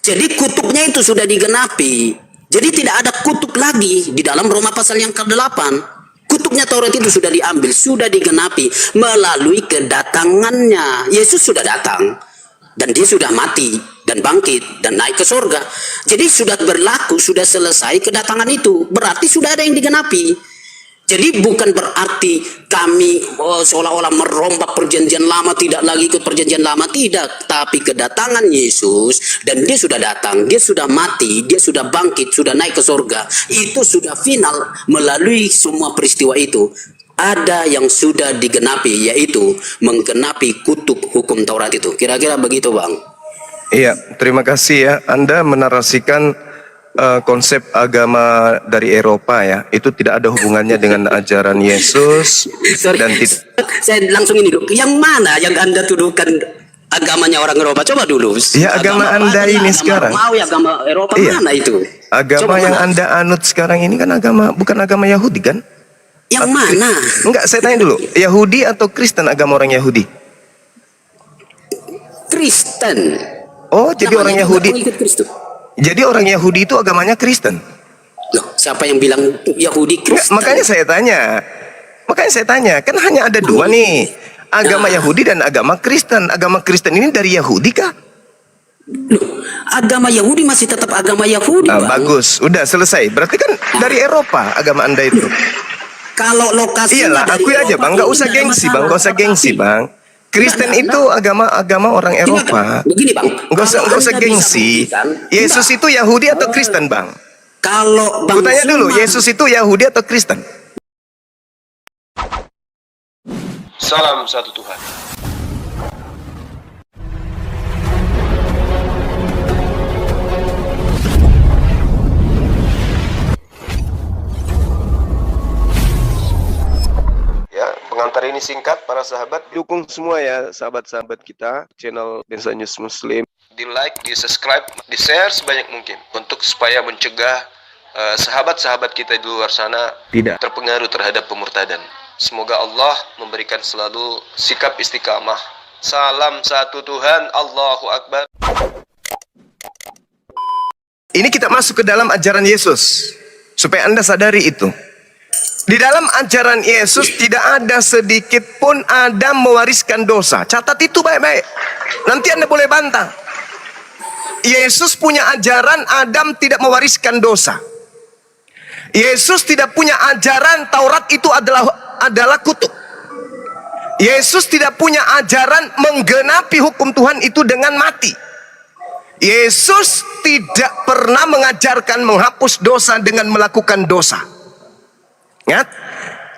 Jadi kutuknya itu sudah digenapi. Jadi tidak ada kutuk lagi di dalam Roma pasal yang ke-8. Kutuknya Taurat itu sudah diambil, sudah digenapi melalui kedatangannya. Yesus sudah datang dan dia sudah mati dan bangkit dan naik ke surga. Jadi sudah berlaku, sudah selesai kedatangan itu. Berarti sudah ada yang digenapi. Jadi bukan berarti kami seolah-olah merombak perjanjian lama, tidak lagi ikut perjanjian lama, tidak. Tapi kedatangan Yesus, dan dia sudah datang, dia sudah mati, dia sudah bangkit, sudah naik ke surga. Itu sudah final melalui semua peristiwa itu. Ada yang sudah digenapi, yaitu menggenapi kutuk hukum Taurat itu. Kira-kira begitu, Bang. Iya, terima kasih ya. Anda menarasikan konsep agama dari Eropa ya, itu tidak ada hubungannya dengan ajaran Yesus. Dan saya langsung ini dulu, yang mana yang Anda tuduhkan agamanya orang Eropa? Coba dulu. Ya, agama Anda ini sekarang. Mau agama Eropa iya. Mana itu? Agama yang Anda anut sekarang ini kan bukan agama Yahudi kan? Yang mana? Enggak, saya tanya dulu. Yahudi atau Kristen agama orang Yahudi? Kristen. Oh, jadi orang Yahudi. Jadi orang Yahudi itu agamanya Kristen. Loh, siapa yang bilang Yahudi Kristen? Makanya saya tanya, kan hanya ada dua nih, agama Yahudi dan agama Kristen. Agama Kristen ini dari Yahudi kah? Loh, agama Yahudi masih tetap agama Yahudi. Bagus, udah selesai. Berarti kan dari Eropa agama Anda itu. Kalau lokasinya iyalah, akui aja Bang, nggak usah gengsi Bang, nggak usah gengsi Bang. Kristen itu agama orang Eropa. Begini Bang, nggak usah gengsi. Yesus itu Yahudi atau Kristen Bang? Kalau Bang, tanya dulu, Yesus itu Yahudi atau Kristen? Salam satu Tuhan. Pengantar ini singkat, para sahabat. Dukung semua ya sahabat-sahabat kita, channel Densa News Muslim. Di like, di subscribe, di share sebanyak mungkin. Untuk supaya mencegah sahabat-sahabat kita di luar sana tidak terpengaruh terhadap pemurtadan. Semoga Allah memberikan selalu sikap istiqamah. Salam satu Tuhan, Allahu Akbar. Ini kita masuk ke dalam ajaran Yesus, supaya Anda sadari itu. Di dalam ajaran Yesus tidak ada sedikit pun Adam mewariskan dosa. Catat itu baik-baik. Nanti Anda boleh bantah. Yesus punya ajaran Adam tidak mewariskan dosa. Yesus tidak punya ajaran Taurat itu adalah kutuk. Yesus tidak punya ajaran menggenapi hukum Tuhan itu dengan mati. Yesus tidak pernah mengajarkan menghapus dosa dengan melakukan dosa. Ingat,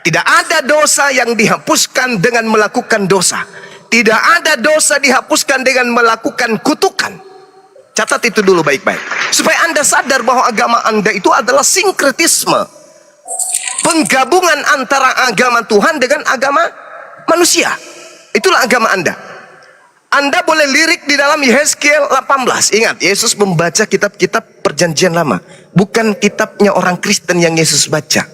tidak ada dosa yang dihapuskan dengan melakukan dosa. Tidak ada dosa dihapuskan dengan melakukan kutukan. Catat itu dulu baik-baik, supaya Anda sadar bahwa agama Anda itu adalah sinkretisme, penggabungan antara agama Tuhan dengan agama manusia. Itulah agama Anda. Anda boleh lirik di dalam Yehezkiel 18. Ingat, Yesus membaca kitab-kitab perjanjian lama, bukan kitabnya orang Kristen yang Yesus baca.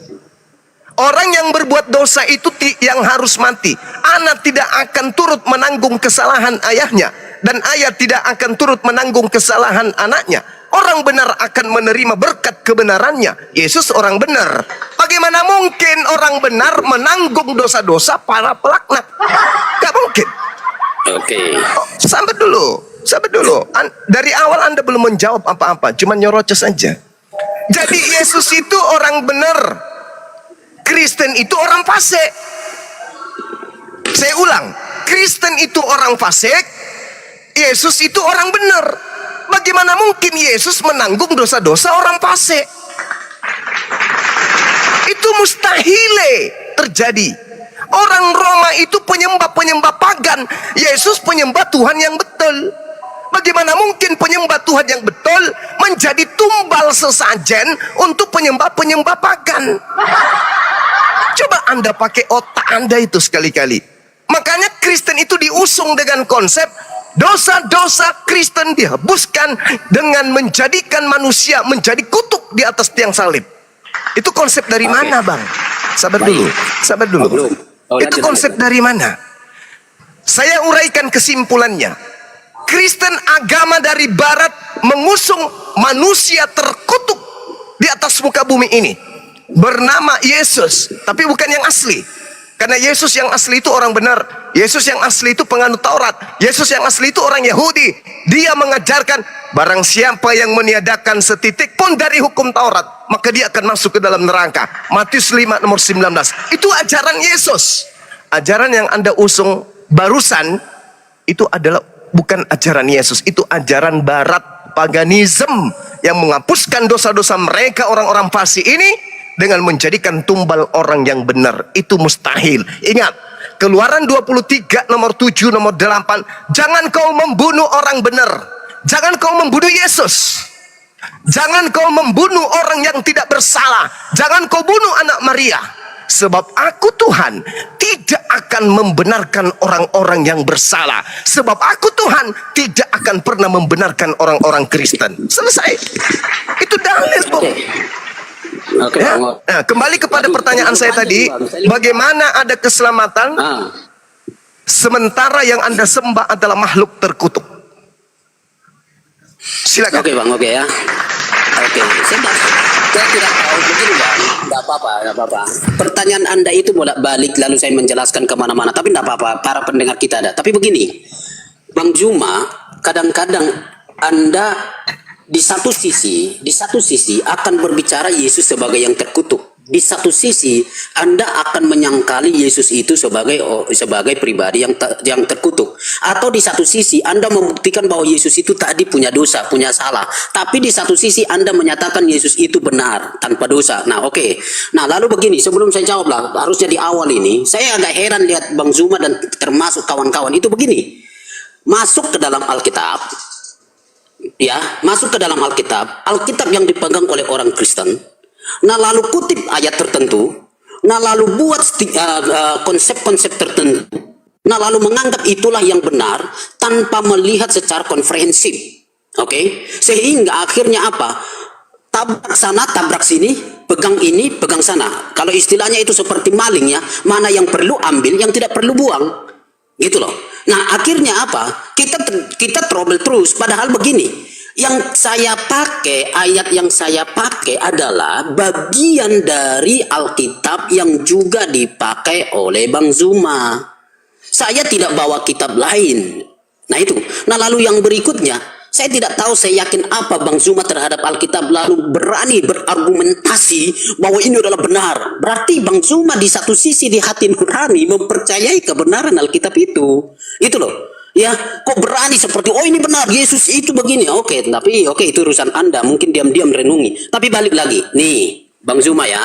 Orang yang berbuat dosa itu yang harus mati. Anak tidak akan turut menanggung kesalahan ayahnya, dan ayah tidak akan turut menanggung kesalahan anaknya. Orang benar akan menerima berkat kebenarannya. Yesus orang benar. Bagaimana mungkin orang benar menanggung dosa-dosa para pelaknat? Gak mungkin. Oke. Sabar dulu. Dari awal Anda belum menjawab apa-apa, cuma nyorocos saja. Jadi Yesus itu orang benar, Kristen itu orang fasik. Saya ulang, Kristen itu orang fasik, Yesus itu orang benar. Bagaimana mungkin Yesus menanggung dosa-dosa orang fasik? Itu mustahil terjadi. Orang Roma itu penyembah pagan, Yesus penyembah Tuhan yang betul. Bagaimana mungkin penyembah Tuhan yang betul menjadi tumbal sesajen untuk penyembah pagan? Coba Anda pakai otak Anda itu sekali-kali. Makanya Kristen itu diusung dengan konsep dosa-dosa Kristen dihapuskan dengan menjadikan manusia menjadi kutuk di atas tiang salib. Itu konsep dari mana, Bang? Sabar dulu. Itu konsep dari mana? Saya uraikan kesimpulannya. Kristen, agama dari barat, mengusung manusia terkutuk di atas muka bumi ini bernama Yesus, tapi bukan yang asli. Karena Yesus yang asli itu orang benar. Yesus yang asli itu penganut Taurat. Yesus yang asli itu orang Yahudi. Dia mengajarkan barang siapa yang meniadakan setitik pun dari hukum Taurat, maka dia akan masuk ke dalam neraka. Matius 5 nomor 19. Itu ajaran Yesus. Ajaran yang Anda usung barusan itu adalah bukan ajaran Yesus. Itu ajaran barat, paganisme, yang menghapuskan dosa-dosa mereka orang-orang fasik ini dengan menjadikan tumbal orang yang benar. Itu mustahil. Ingat, Keluaran 23 nomor 7 nomor 8, jangan kau membunuh orang benar, jangan kau membunuh Yesus, jangan kau membunuh orang yang tidak bersalah, jangan kau bunuh anak Maria, sebab aku Tuhan tidak akan membenarkan orang-orang yang bersalah, sebab aku Tuhan tidak akan pernah membenarkan orang-orang Kristen. Selesai. Itu dalil, Bung. Oke, Ya. Bang. Nah, kembali kepada pertanyaan saya tadi, bagaimana ada keselamatan sementara yang Anda sembah adalah makhluk terkutuk? Silakan. Oke, Bang, oke ya. Oke, saya tidak tahu begini, Bang. Tidak apa-apa. Pertanyaan Anda itu bolak-balik lalu saya menjelaskan kemana-mana, tapi tidak apa-apa. Para pendengar kita ada. Tapi begini, Bang Juma, kadang-kadang Anda di satu sisi akan berbicara Yesus sebagai yang terkutuk. Di satu sisi Anda akan menyangkali Yesus itu sebagai pribadi yang terkutuk. Atau di satu sisi Anda membuktikan bahwa Yesus itu tadi punya dosa, punya salah. Tapi di satu sisi Anda menyatakan Yesus itu benar, tanpa dosa. Nah, oke. Nah, lalu begini, sebelum saya jawab lah, harusnya di awal ini, saya agak heran lihat Bang Zuma dan termasuk kawan-kawan itu begini. Masuk ke dalam Alkitab, ya, masuk ke dalam Alkitab yang dipegang oleh orang Kristen. Nah, lalu kutip ayat tertentu, nah lalu buat konsep-konsep tertentu, nah lalu menganggap itulah yang benar tanpa melihat secara komprehensif. Oke? Sehingga akhirnya apa? Tabrak sana, tabrak sini, pegang ini, pegang sana. Kalau istilahnya itu seperti maling ya, mana yang perlu ambil, yang tidak perlu buang. Gitu loh. Nah, akhirnya apa? Kita trouble terus. Padahal begini, yang saya pakai, ayat yang saya pakai adalah bagian dari Alkitab yang juga dipakai oleh Bang Zuma. Saya tidak bawa kitab lain. Nah itu. Nah lalu yang berikutnya, saya tidak tahu, saya yakin apa Bang Zuma terhadap Alkitab lalu berani berargumentasi bahwa ini adalah benar. Berarti Bang Zuma di satu sisi di hati nurani mempercayai kebenaran Alkitab itu. Itu loh. Ya, kok berani seperti oh ini benar, Yesus itu begini. Oke, tapi oke itu urusan Anda, mungkin diam-diam renungi. Tapi balik lagi. Nih, Bang Zuma ya.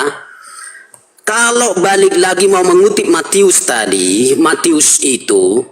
Kalau balik lagi mau mengutip Matius tadi, Matius itu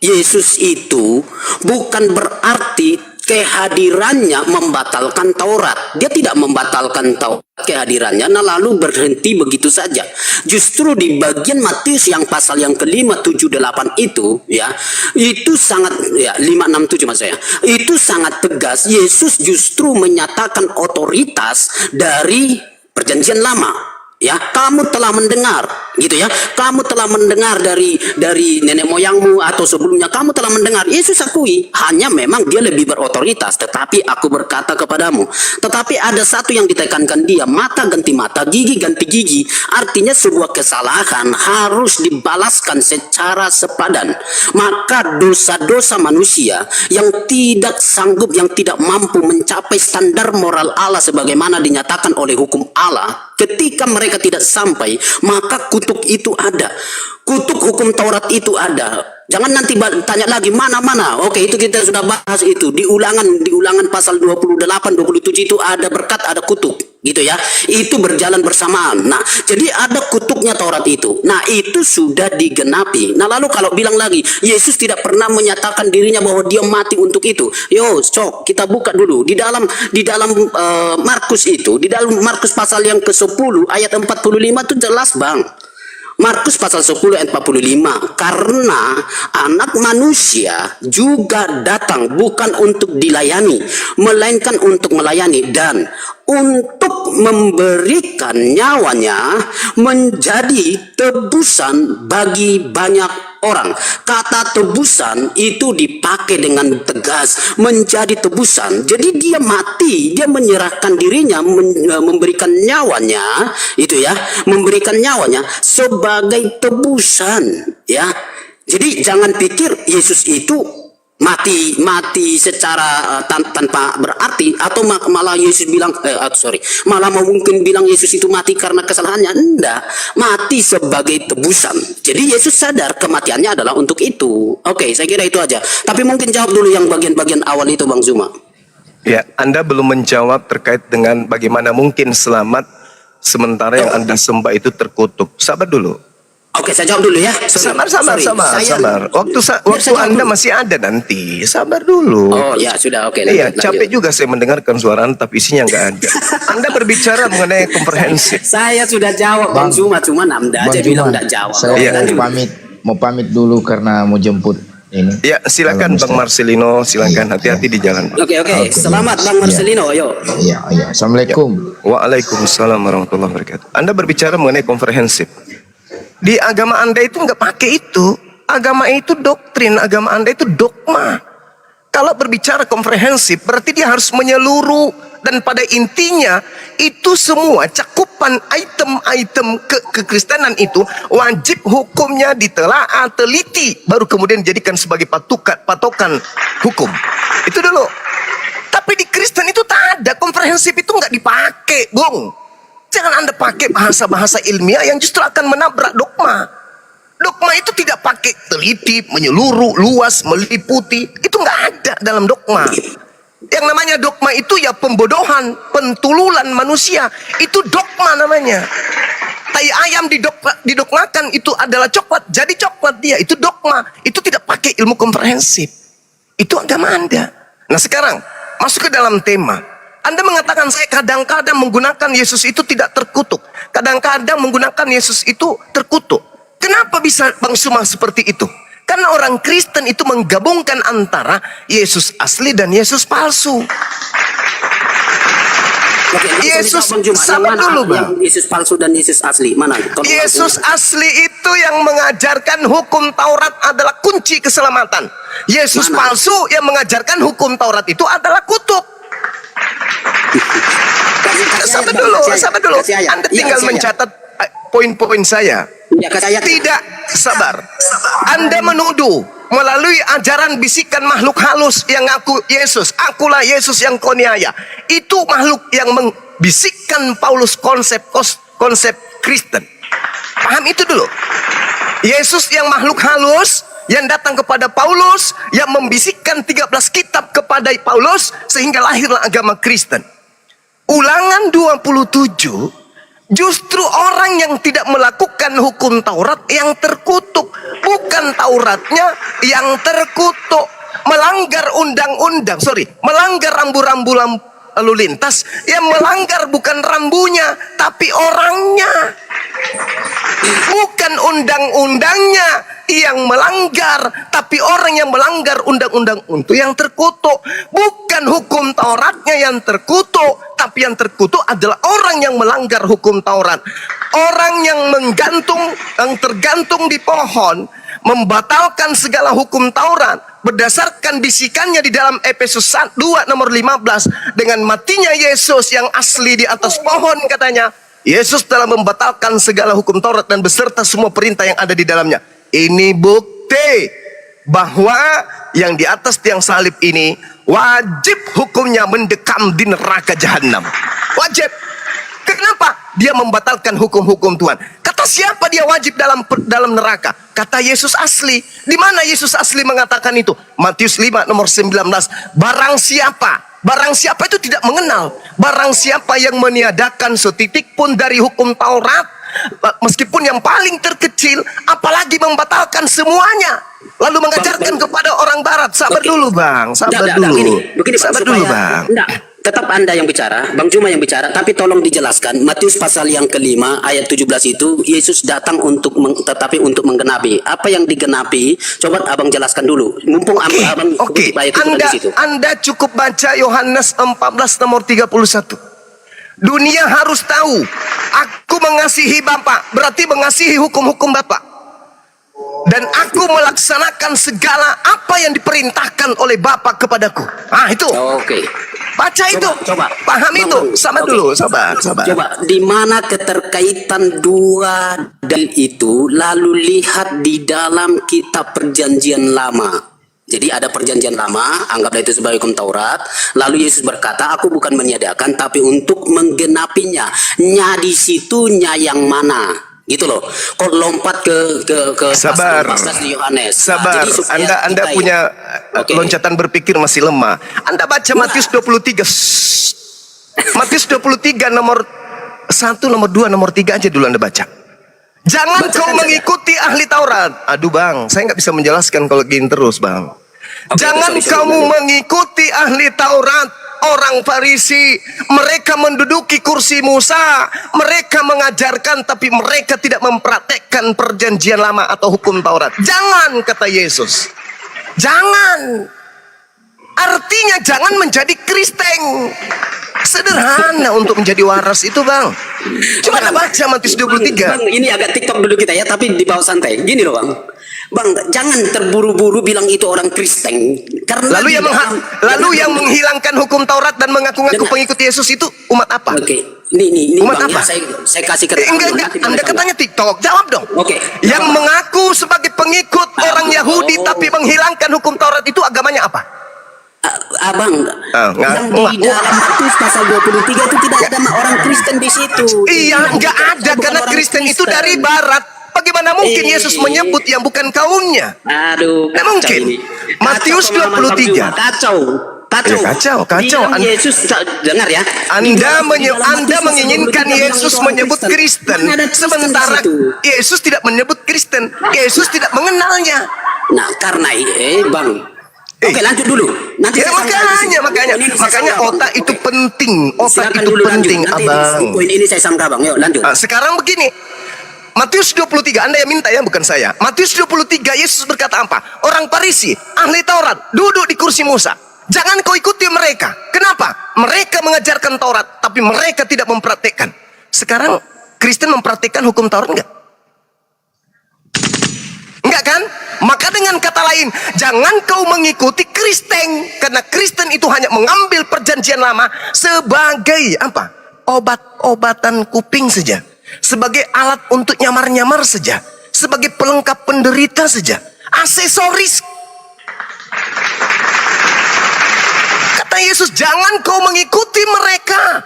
Yesus itu bukan berarti kehadirannya membatalkan Taurat. Dia tidak membatalkan Taurat kehadirannya, nah lalu berhenti begitu saja. Justru di bagian Matius yang pasal yang ke-5, 7, 8 itu ya, itu sangat ya 5, 6, 7 maksud saya. Itu sangat tegas. Yesus justru menyatakan otoritas dari perjanjian lama. Ya, kamu telah mendengar, gitu ya. Kamu telah mendengar dari nenek moyangmu atau sebelumnya kamu telah mendengar. Yesus akui, hanya memang dia lebih berotoritas. Tetapi aku berkata kepadamu. Tetapi ada satu yang ditekankan dia, mata ganti mata, gigi ganti gigi. Artinya sebuah kesalahan harus dibalaskan secara sepadan. Maka dosa-dosa manusia yang tidak sanggup, yang tidak mampu mencapai standar moral Allah sebagaimana dinyatakan oleh hukum Allah, ketika mereka tidak sampai, maka kutuk itu ada. Kutuk hukum Taurat itu ada. Jangan nanti tanya lagi mana-mana. Oke, itu kita sudah bahas itu. Di ulangan pasal 28, 27 itu ada berkat, ada kutuk. Gitu ya. Itu berjalan bersamaan. Nah, jadi ada kutuknya Taurat itu. Nah, itu sudah digenapi. Nah, lalu kalau bilang lagi, Yesus tidak pernah menyatakan dirinya bahwa dia mati untuk itu. Yo, cok, kita buka dulu. Di dalam Markus itu, di dalam Markus pasal yang ke-10 ayat 45 itu jelas, Bang. Markus pasal 10 ayat 45, karena anak manusia juga datang bukan untuk dilayani, melainkan untuk melayani dan untuk untuk memberikan nyawanya menjadi tebusan bagi banyak orang. Kata tebusan itu dipakai dengan tegas, menjadi tebusan. Jadi dia mati, dia menyerahkan dirinya, memberikan nyawanya, itu ya, memberikan nyawanya sebagai tebusan, ya. Jadi jangan pikir Yesus itu mati secara tanpa berarti, atau malah Yesus bilang malah mau mungkin bilang Yesus itu mati karena kesalahannya. Enggak, mati sebagai tebusan. Jadi Yesus sadar kematiannya adalah untuk itu. Oke, saya kira itu aja. Tapi mungkin jawab dulu yang bagian-bagian awal itu, Bang Zuma. Ya, Anda belum menjawab terkait dengan bagaimana mungkin selamat sementara yang Anda sembah itu terkutuk. Sabar dulu. Oke, saya jawab dulu ya. Sabar. Waktu saya Anda dulu. masih ada nanti. Sabar dulu. Oh ya, sudah, oke. Iya, lanjut. capek juga saya mendengarkan suara Anda, tapi isinya nggak ada. Anda berbicara mengenai komprehensif. Saya sudah jawab, Bang Zuma, cuma Anda aja bilang enggak jawab. Saya Iya. mau pamit dulu karena mau jemput ini. Ya, silakan Bang Marcelino, silakan, hati-hati di jalan. Oke. Selamat Bang Marcelino, ayo. Iya. Assalamualaikum. Waalaikumsalam warahmatullahi wabarakatuh. Anda berbicara mengenai komprehensif. Di agama Anda itu nggak pakai itu. Agama itu doktrin, agama Anda itu dogma. Kalau berbicara komprehensif, berarti dia harus menyeluruh. Dan pada intinya, itu semua cakupan item-item kekristenan itu wajib hukumnya ditelaah, teliti, baru kemudian dijadikan sebagai patokan hukum. Itu dulu. Tapi di Kristen itu tak ada, komprehensif itu nggak dipakai, Bung. Jangan Anda pakai bahasa-bahasa ilmiah yang justru akan menabrak dogma. Dogma itu tidak pakai teliti, menyeluruh, luas, meliputi. Itu nggak ada dalam dogma. Yang namanya dogma itu ya pembodohan, pentululan manusia. Itu dogma namanya. Tai ayam didogmakan itu adalah coklat, jadi coklat dia. Itu dogma. Itu tidak pakai ilmu komprehensif. Itu agama Anda. Nah sekarang, masuk ke dalam tema. Anda mengatakan saya kadang-kadang menggunakan Yesus itu tidak terkutuk. Kadang-kadang menggunakan Yesus itu terkutuk. Kenapa bisa Bang Zuma seperti itu? Karena orang Kristen itu menggabungkan antara Yesus asli dan Yesus palsu. Oke, Yesus, Bang Zuma, sabar yang mana dulu, Bang. yang Yesus palsu dan Yesus asli? Mana? Tolong Yesus langsung. asli itu yang mengajarkan hukum Taurat adalah kunci keselamatan. Yesus Mana? palsu yang mengajarkan hukum Taurat itu adalah kutuk. Sabar dulu. Anda tinggal mencatat poin-poin saya. Ya, kasih ayat. Tidak, sabar. Anda menuduh melalui ajaran bisikan makhluk halus yang ngaku Yesus. Akulah Yesus yang kau niaya. Itu makhluk yang membisikkan Paulus konsep Kristen. Paham itu dulu. Yesus yang makhluk halus yang datang kepada Paulus, yang membisikkan 13 kitab kepada Paulus sehingga lahirlah agama Kristen. Ulangan 27, justru orang yang tidak melakukan hukum Taurat yang terkutuk, bukan Tauratnya yang terkutuk. Melanggar melanggar rambu-rambu lalu lintas, yang melanggar bukan rambunya tapi orangnya. Bukan undang-undangnya yang melanggar, tapi orang yang melanggar undang-undang untuk yang terkutuk. Bukan hukum Tauratnya yang terkutuk, tapi yang terkutuk adalah orang yang melanggar hukum Taurat. Orang yang tergantung di pohon, membatalkan segala hukum Taurat berdasarkan bisikannya di dalam Efesus 2 nomor 15, dengan matinya Yesus yang asli di atas pohon, katanya Yesus telah membatalkan segala hukum Taurat dan beserta semua perintah yang ada di dalamnya. Ini bukti bahwa yang di atas tiang salib ini wajib hukumnya mendekam di neraka jahanam. Wajib. Kenapa? Dia membatalkan hukum-hukum Tuhan. Kata siapa dia wajib dalam neraka? Kata Yesus asli. Di mana Yesus asli mengatakan itu? Matius 5 nomor 19. Barang siapa itu tidak mengenal. Barang siapa yang meniadakan setitik pun dari hukum Taurat, meskipun yang paling terkecil, apalagi membatalkan semuanya, lalu mengajarkan kepada orang Barat. Sabar dulu, Bang. Sabar dulu. Sabar dulu, Bang. Tetap Anda yang bicara, Bang Zuma yang bicara, tapi tolong dijelaskan. Matius pasal yang kelima ayat 17 itu Yesus datang untuk tetapi untuk menggenapi. Apa yang digenapi? Coba Abang jelaskan dulu. Mumpung Abang Oke. ayat itu di situ. Anda cukup baca Yohanes 14 nomor 31. Dunia harus tahu aku mengasihi Bapa, berarti mengasihi hukum-hukum Bapa. Dan aku melaksanakan segala apa yang diperintahkan oleh Bapa kepadaku. Ah, itu. Oke. Baca itu. Coba. Paham Bang, itu. Sabar oke. dulu, sabar. Coba, di mana keterkaitan dua dalil itu, lalu lihat di dalam kitab Perjanjian Lama. Jadi ada Perjanjian Lama, anggaplah itu sebagai hukum Taurat. Lalu Yesus berkata, aku bukan menyediakan, tapi untuk menggenapinya. Nya di situnya yang mana? Gitu loh. Kok lompat ke Sabar. pasal di Yohanes. Sabar. Jadi supaya Anda kita punya Oke. loncatan berpikir masih lemah. Anda baca Matius 23. Matius 23 nomor 1, nomor 2, nomor 3 aja dulu Anda baca. Jangan Bacakan kau saja. mengikuti ahli Taurat. Aduh bang, saya nggak bisa menjelaskan kalau gini terus bang. Oke, Jangan sorry, kamu lanjut. mengikuti ahli Taurat, orang Farisi. Mereka menduduki kursi Musa. Mereka mengajarkan tapi mereka tidak mempraktekkan perjanjian lama atau hukum Taurat. Jangan, kata Yesus. Jangan. Artinya jangan menjadi Kristen. Sederhana untuk menjadi waras itu bang. Coba Anda baca Matius 23. Bang, ini agak TikTok dulu kita ya, tapi di bawah santai. Gini loh bang. Bang, jangan terburu-buru bilang itu orang Kristen. Karena Lalu di dalam- yang menghilangkan hukum Taurat dan mengaku-ngaku Dengar. pengikut Yesus itu umat apa? Oke, ini Umat bang, apa? ya, saya kasih keterangan. Enggak, nanti Anda boleh katanya TikTok, jawab dong. Oke. Yang mengaku sebagai pengikut orang Yahudi oh. tapi menghilangkan hukum Taurat itu agamanya apa? Abang, Ah, yang nggak. di dalam Matius pasal 23 itu tidak ada orang Kristen di situ. Iya, Yang enggak kita ada bukan karena orang Kristen itu dari barat. Bagaimana mungkin Yesus menyebut yang bukan kaumnya? Aduh, Nggak kacau mungkin. ini. Matius Kacau pemahaman 23. Bang Zuma. Kacau. Ya, kacau. Bilang Anda- Yesus, dengar ya. Di dalam Anda Matius menginginkan 23 bilang Yesus itu orang menyebut Kristen, Mana ada Kristen sementara di situ? Yesus tidak menyebut Kristen. Yesus tidak mengenalnya. Nah, karena Bang. Oke, lanjut dulu. Nanti Ya saya sambung lagi. makanya Poin ini saya sambung, Bang. otak itu Oke. penting. Otak Silakan itu dulu penting, lanjut. Nanti abang. di poin ini saya sangka, Bang. Yuk, lanjut. Ah, sekarang begini. Matius 23, Anda yang minta ya, bukan saya. Matius 23, Yesus berkata apa? Orang Farisi, ahli Taurat, duduk di kursi Musa. Jangan kau ikuti mereka. Kenapa? Mereka mengajarkan Taurat, tapi mereka tidak mempraktekkan. Sekarang Kristen mempraktekkan hukum Taurat enggak? Enggak kan? Maka dengan kata lain, jangan kau mengikuti Kristen. Karena Kristen itu hanya mengambil perjanjian lama sebagai apa? Obat-obatan kuping saja. Sebagai alat untuk nyamar-nyamar saja. Sebagai pelengkap penderita saja. Aksesoris. Kata Yesus, jangan kau mengikuti mereka.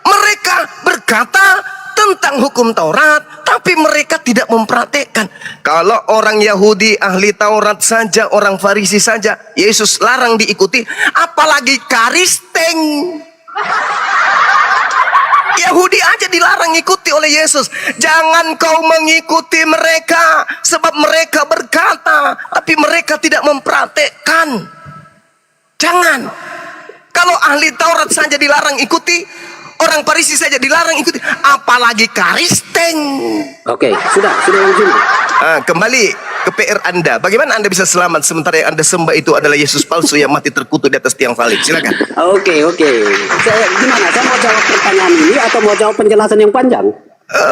Mereka berkata tentang hukum Taurat, tapi mereka tidak mempraktekkan. Kalau orang Yahudi ahli Taurat saja, orang Farisi saja, Yesus larang diikuti, apalagi Kristen. Yahudi aja dilarang ikuti oleh Yesus. Jangan kau mengikuti mereka, sebab mereka berkata, tapi mereka tidak mempraktekkan. Jangan. Kalau ahli Taurat saja dilarang ikuti, orang Farisi saja dilarang ikuti, apalagi Kristen. Oke, sudah lanjut. Kembali ke PR Anda. Bagaimana Anda bisa selamat sementara yang Anda sembah itu adalah Yesus palsu yang mati terkutuk di atas tiang salib? Silakan. Oke. Gimana? Saya mau jawab pertanyaan ini atau mau jawab penjelasan yang panjang?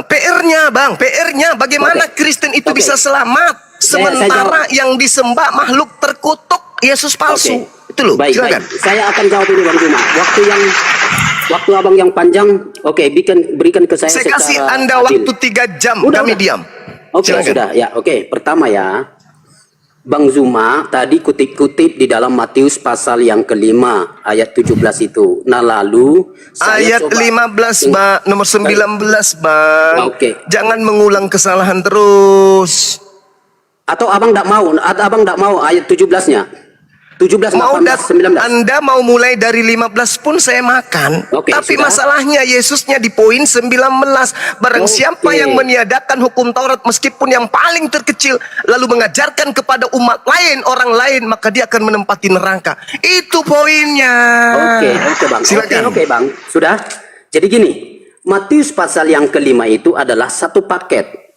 PR-nya, Bang. PR-nya bagaimana Oke. Kristen itu Oke. bisa selamat sementara yang disembah makhluk terkutuk Yesus palsu. Oke. Itu loh. Baik. Silakan. Saya akan jawab ini Bang Zuma. Waktu abang yang panjang, oke, berikan ke saya. Saya kasih secara Anda adil. waktu 3 jam. Udah, Kami udah. diam. Oke, Silakan. sudah. Ya, oke. Pertama ya, Bang Zuma tadi kutip-kutip di dalam Matius pasal yang kelima ayat 17 itu. Nah, lalu saya Ayat coba 15, Bang. Nomor 19, Bang. Oke. Jangan mengulang kesalahan terus. Atau abang tidak mau ayat 17-nya. 17, Mau 18, 19. Anda mau mulai dari 15 pun saya makan. Oke, Tapi sudah. masalahnya Yesusnya di poin 19. Barang Oke. siapa yang meniadakan hukum Taurat meskipun yang paling terkecil lalu mengajarkan kepada umat lain, orang lain, maka dia akan menempati neraka. Itu poinnya. Oke, Bang. Silakan. Oke, Bang. Sudah. Jadi gini, Matius pasal yang kelima itu adalah satu paket.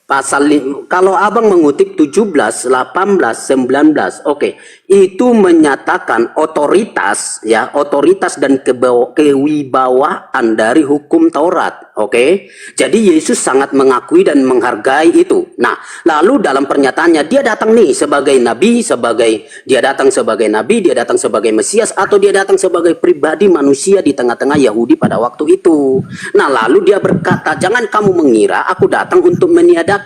kalau abang mengutip 17, 18, 19, oke, itu menyatakan otoritas, ya, otoritas dan kewibawaan dari hukum Taurat, oke. Jadi Yesus sangat mengakui dan menghargai itu. Nah, lalu dalam pernyataannya dia datang nih sebagai nabi, dia datang sebagai Mesias, atau dia datang sebagai pribadi manusia di tengah-tengah Yahudi pada waktu itu. Nah, lalu dia berkata, jangan kamu mengira aku datang untuk meniadakan.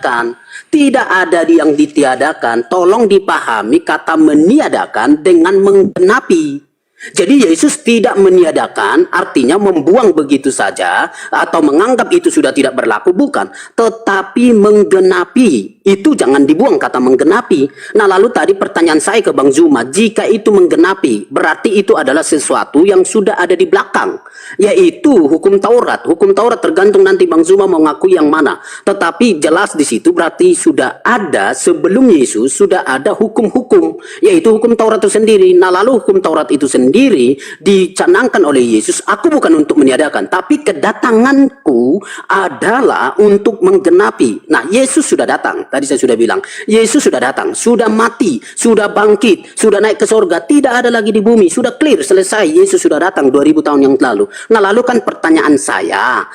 Tidak ada yang ditiadakan. Tolong dipahami kata meniadakan dengan menggenapi. Jadi Yesus tidak meniadakan artinya membuang begitu saja atau menganggap itu sudah tidak berlaku, bukan, tetapi menggenapi. Itu jangan dibuang kata menggenapi. Nah, lalu tadi pertanyaan saya ke Bang Zuma, jika itu menggenapi berarti itu adalah sesuatu yang sudah ada di belakang, yaitu hukum Taurat. Hukum Taurat tergantung nanti Bang Zuma mau ngaku yang mana, tetapi jelas di situ berarti sudah ada sebelum Yesus, sudah ada hukum-hukum, yaitu hukum Taurat itu sendiri. Nah, lalu hukum Taurat itu sendiri dicanangkan oleh Yesus, aku bukan untuk meniadakan, tapi kedatanganku adalah untuk menggenapi. Nah, Yesus sudah datang. Tadi saya sudah bilang, Yesus sudah datang, sudah mati, sudah bangkit, sudah naik ke sorga, tidak ada lagi di bumi, sudah clear, selesai. Yesus sudah datang 2000 tahun yang lalu. Nah, lalu kan pertanyaan saya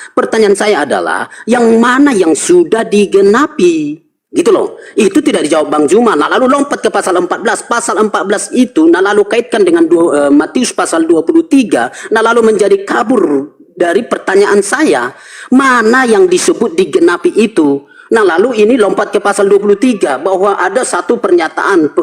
adalah, yang mana yang sudah digenapi? Gitu loh. Itu tidak dijawab Bang Zuma. Nah, lalu lompat ke pasal 14. Pasal 14 itu, nah lalu kaitkan dengan Matius pasal 23. Nah, lalu menjadi kabur dari pertanyaan saya. Mana yang disebut digenapi itu? Nah, lalu ini lompat ke pasal 23 bahwa ada satu pernyataan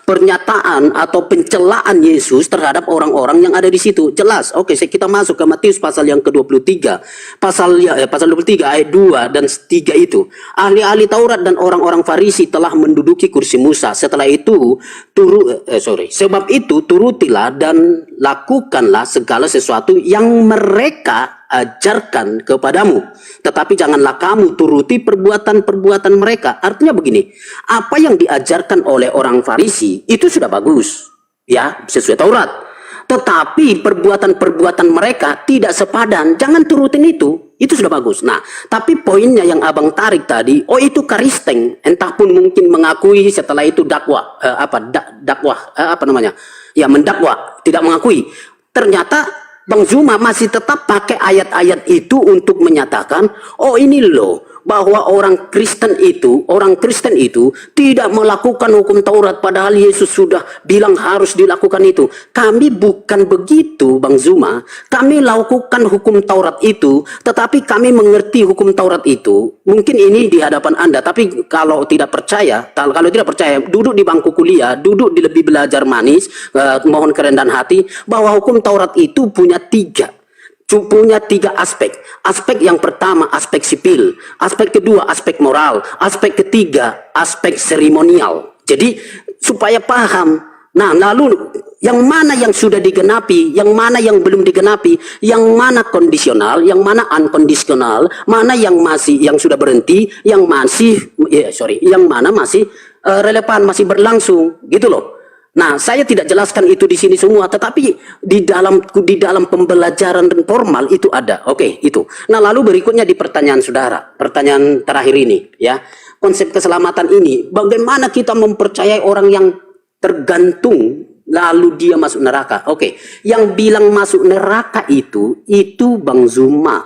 pernyataan atau pencelaan Yesus terhadap orang-orang yang ada di situ. Jelas. Oke, kita masuk ke Matius pasal yang ke-23. Pasal 23 ayat 2 dan 3 itu. Ahli-ahli Taurat dan orang-orang Farisi telah menduduki kursi Musa. Setelah itu sebab itu turutilah dan lakukanlah segala sesuatu yang mereka ajarkan kepadamu, tetapi janganlah kamu turuti perbuatan-perbuatan mereka. Artinya begini, apa yang diajarkan oleh orang Farisi itu sudah bagus, ya, sesuai Taurat, tetapi perbuatan-perbuatan mereka tidak sepadan, jangan turutin itu sudah bagus. Nah, tapi poinnya yang abang tarik tadi, itu karisteng, entah pun mungkin mengakui setelah itu mendakwa, tidak mengakui. Ternyata Bang Zuma masih tetap pakai ayat-ayat itu untuk menyatakan, ini loh, bahwa orang Kristen itu tidak melakukan hukum Taurat, padahal Yesus sudah bilang harus dilakukan itu. Kami bukan begitu, Bang Zuma. Kami lakukan hukum Taurat itu, tetapi kami mengerti hukum Taurat itu. Mungkin ini di hadapan Anda, tapi kalau tidak percaya, duduk di bangku kuliah, duduk di lebih belajar manis, mohon kerendahan hati, bahwa hukum Taurat itu punya tiga aspek. Aspek yang pertama aspek sipil, aspek kedua aspek moral, aspek ketiga aspek seremonial. Jadi supaya paham. Nah, lalu yang mana yang sudah digenapi, yang mana yang belum digenapi, yang mana kondisional, yang mana unkondisional, mana yang sudah berhenti, yang mana masih relevan, masih berlangsung, gitu loh. Nah, saya tidak jelaskan itu di sini semua, tetapi di dalam pembelajaran formal itu ada. Oke, itu. Nah, lalu berikutnya di pertanyaan saudara, pertanyaan terakhir ini, ya. Konsep keselamatan ini, bagaimana kita mempercayai orang yang tergantung lalu dia masuk neraka? Oke, yang bilang masuk neraka itu Bang Zuma.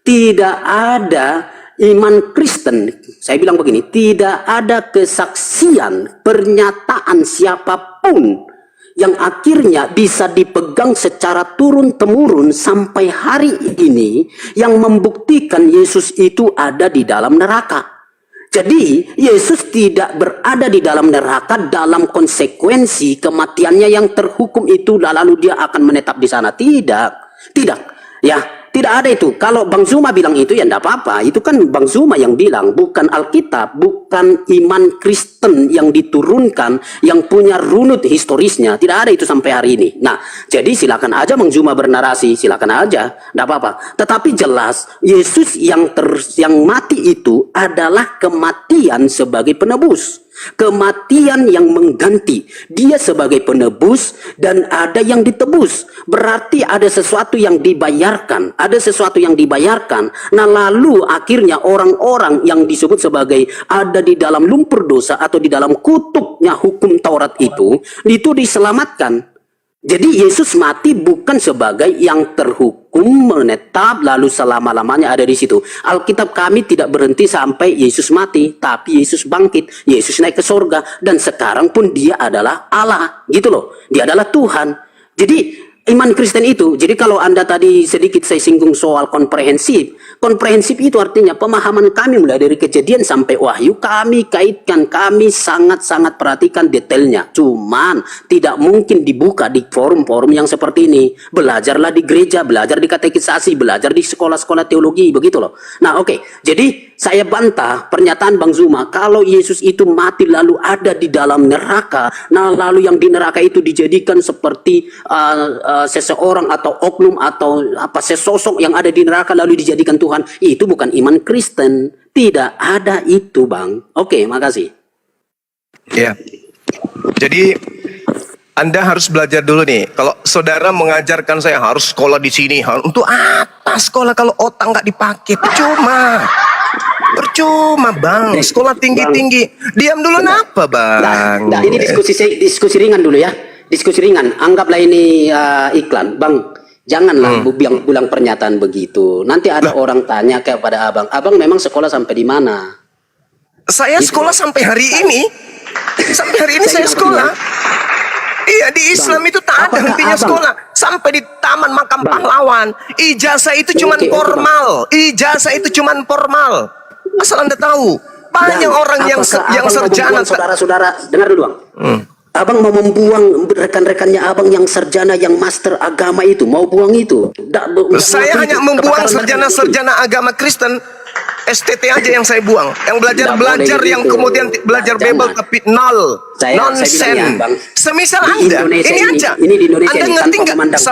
Tidak ada iman Kristen, saya bilang begini, tidak ada kesaksian, pernyataan siapapun yang akhirnya bisa dipegang secara turun-temurun sampai hari ini yang membuktikan Yesus itu ada di dalam neraka. Jadi Yesus tidak berada di dalam neraka dalam konsekuensi kematiannya yang terhukum itu lalu dia akan menetap di sana. Tidak, ya. Tidak ada itu. Kalau Bang Zuma bilang itu, ya enggak apa-apa. Itu kan Bang Zuma yang bilang, bukan Alkitab, bukan iman Kristen yang diturunkan, yang punya runut historisnya. Tidak ada itu sampai hari ini. Nah, jadi silakan aja Bang Zuma bernarasi, silakan aja, enggak apa-apa. Tetapi jelas, Yesus yang mati itu adalah kematian sebagai penebus. Kematian yang mengganti. Dia sebagai penebus dan ada yang ditebus. Berarti ada sesuatu yang dibayarkan. Ada sesuatu yang dibayarkan. Nah lalu akhirnya orang-orang yang disebut sebagai ada di dalam lumpur dosa atau di dalam kutuknya hukum Taurat itu diselamatkan. Jadi Yesus mati bukan sebagai yang terhukum menetap lalu selama-lamanya ada di situ. Alkitab kami tidak berhenti sampai Yesus mati, tapi Yesus bangkit, Yesus naik ke sorga, dan sekarang pun dia adalah Allah, gitu loh. Dia adalah Tuhan. Jadi iman Kristen itu, jadi kalau Anda tadi sedikit saya singgung soal komprehensif itu artinya pemahaman kami mulai dari Kejadian sampai Wahyu, kami kaitkan, kami sangat-sangat perhatikan detailnya. Cuman tidak mungkin dibuka di forum-forum yang seperti ini. Belajarlah di gereja, belajar di katekisasi, belajar di sekolah-sekolah teologi, begitu loh. Nah oke, jadi saya bantah pernyataan Bang Zuma, kalau Yesus itu mati lalu ada di dalam neraka, nah lalu yang di neraka itu dijadikan seperti seseorang atau oknum atau apa sesosok yang ada di neraka lalu dijadikan Tuhan, itu bukan iman Kristen. Tidak ada itu, Bang. Oke, makasih. Ya. Jadi Anda harus belajar dulu nih. Kalau saudara mengajarkan saya harus sekolah di sini, untuk apa sekolah kalau otak nggak dipakai? Percuma bang, sekolah tinggi-tinggi. Diam dulu kenapa bang? Nah, ini diskusi ringan dulu ya. Diskusi ringan, anggaplah ini iklan. Bang, janganlah bilang pernyataan begitu. Nanti ada orang tanya kepada abang memang sekolah sampai di mana? Saya Gitu. sekolah sampai hari ini. Sampai hari ini saya sekolah. Iya, di Islam itu tak ada hentinya sekolah. Sampai di Taman Makam Pahlawan. Ijazah itu cuman formal. Ijazah itu cuman formal. Asal Anda tahu, banyak orang yang sarjana. Saudara-saudara, dengar dulu, Bang. Abang mau membuang rekan-rekannya abang yang sarjana, yang master agama itu, mau buang itu. Saya hanya membuang sarjana-sarjana agama Kristen. STT aja yang saya buang. Yang belajar yang gitu. kemudian belajar Bible tapi nol. Nonsen. Ya, Semisal di Anda, Indonesia ini aja. Ini di Indonesia Anda ini, ngerti tanpa nggak? memandang.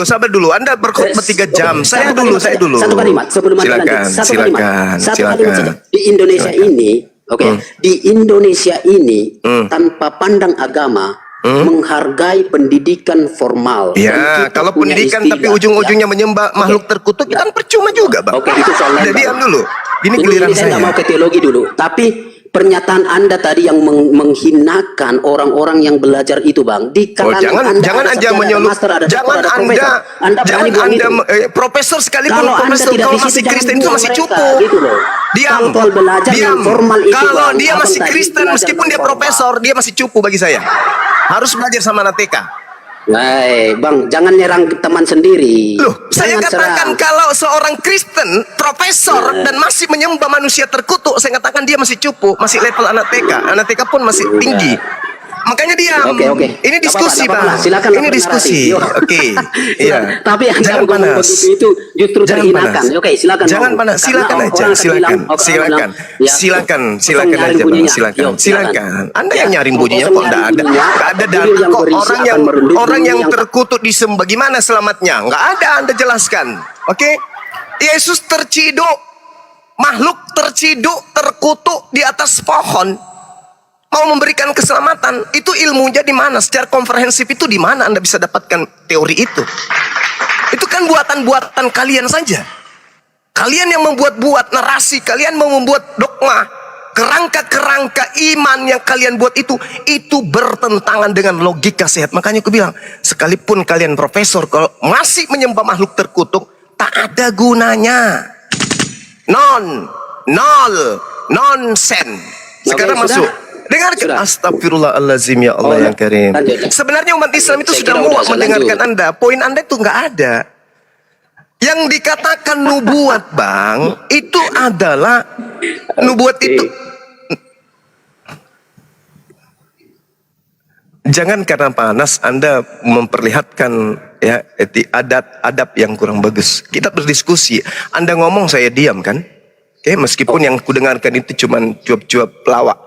Sabar dulu. Anda berkhutbah 3 jam. Saya dulu. Satu kalimat sebelum Anda lanjut. Satu kalimat saja. Di Indonesia ini, di Indonesia ini tanpa pandang agama, menghargai pendidikan formal. Ya, kalau pendidikan tapi ujung-ujungnya menyembah makhluk terkutuk, kan percuma juga, Bang. Oke, itu soal lain. Jadi diam dulu. Ini Saya giliran saya. nggak mau ke teologi dulu, tapi pernyataan Anda tadi yang menghinakan orang-orang yang belajar itu, Bang. Di kalangan jangan aja menyolup. Jangan Anda profesor sekalipun, profesor kalau masih Kristen itu masih cukup. Gitu loh. Diam. Formal itu, Kalau Bang, dia abang masih tadi Kristen belajar meskipun dia formal. profesor, dia masih cukup bagi saya. Harus belajar sama anak TK. Bang, jangan nyerang teman sendiri. Loh, saya katakan serang. kalau seorang Kristen, profesor, dan masih menyembah manusia terkutuk, saya katakan dia masih cukup, masih level anak TK. Anak TK pun masih tinggi. Makanya diam. Oke. Ini diskusi, Bang. Bang. Silakan Ini diskusi. Oke. Iya. Tapi yang jangan ngomong panas. begitu itu justru terhinakan. Oke, silakan. Jangan ngomong. panas. Silakan Karena aja. orang akan bilang, Silakan nyari aja, Bang. bunyinya. Silakan. Anda yang nyari Kosong bunyinya kok enggak ada. bunyinya, Enggak ada bibir dan yang kok berisi akan merunduk orang bunyi yang yang terkutuk disembah gimana selamatnya? Enggak ada, Anda jelaskan. Oke? Yesus terciduk, makhluk terciduk, terkutuk di atas pohon. Mau memberikan keselamatan, itu ilmunya di mana? Secara komprehensif itu di mana Anda bisa dapatkan teori itu? Itu kan buatan-buatan kalian saja. Kalian yang membuat-buat narasi, kalian mau membuat dogma, kerangka-kerangka iman yang kalian buat itu bertentangan dengan logika sehat. Makanya aku bilang, sekalipun kalian profesor, kalau masih menyembah makhluk terkutuk, tak ada gunanya. Nonsen. Sekarang Oke, masuk. sudah. Dengarkan, astagfirullahaladzim ya Allah yang karim. Sebenarnya umat Islam itu sudah muak mendengarkan Anda. Poin Anda itu nggak ada. Yang dikatakan nubuat, Bang, itu adalah nubuat itu. Jangan karena panas Anda memperlihatkan ya adab yang kurang bagus. Kita berdiskusi. Anda ngomong saya diam kan? Oke, meskipun yang kudengarkan itu cuman cuap-cuap pelawak.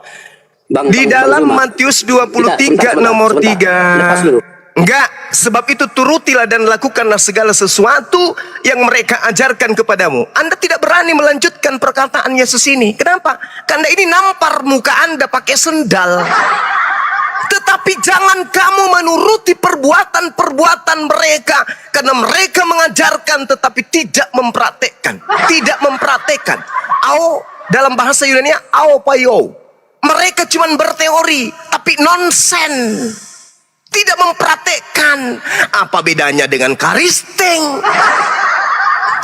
Di dalam Matius 23 nomor 3. Lepas dulu. Enggak, sebab itu turutilah dan lakukanlah segala sesuatu yang mereka ajarkan kepadamu. Anda tidak berani melanjutkan perkataan Yesus ini. Kenapa? Karena ini nampar muka Anda pakai sendal. Tetapi jangan kamu menuruti perbuatan-perbuatan mereka, karena mereka mengajarkan tetapi tidak mempraktekkan. Tidak mempraktekkan. Au, dalam bahasa Yunani, au payo. Mereka cuma berteori, tapi nonsen. Tidak mempraktekkan. Apa bedanya dengan Kristen?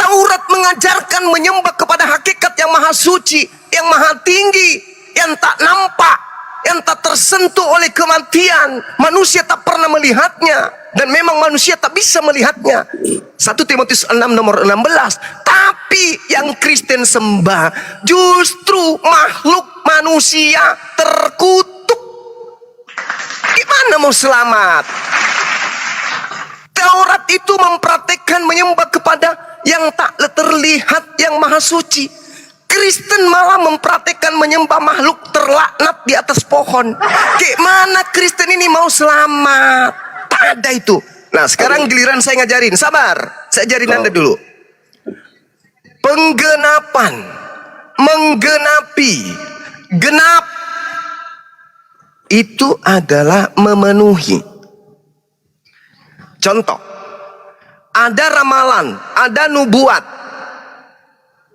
Taurat mengajarkan menyembah kepada hakikat yang maha suci, yang maha tinggi, yang tak nampak, yang tak tersentuh oleh kematian. Manusia tak pernah melihatnya, dan memang manusia tak bisa melihatnya. 1 Timotius 6 nomor 16. Tapi yang Kristen sembah justru makhluk manusia terkutuk. Gimana mau selamat? Taurat itu mempraktekkan menyembah kepada yang tak terlihat, yang maha suci. Kristen malah mempraktekkan menyembah makhluk terlaknat di atas pohon. Gimana Kristen ini mau selamat? Tak ada itu. Nah, sekarang giliran saya ngajarin. Sabar, saya ajarin Anda dulu. Penggenapan, menggenapi, genap itu adalah memenuhi. Contoh, ada ramalan, ada nubuat.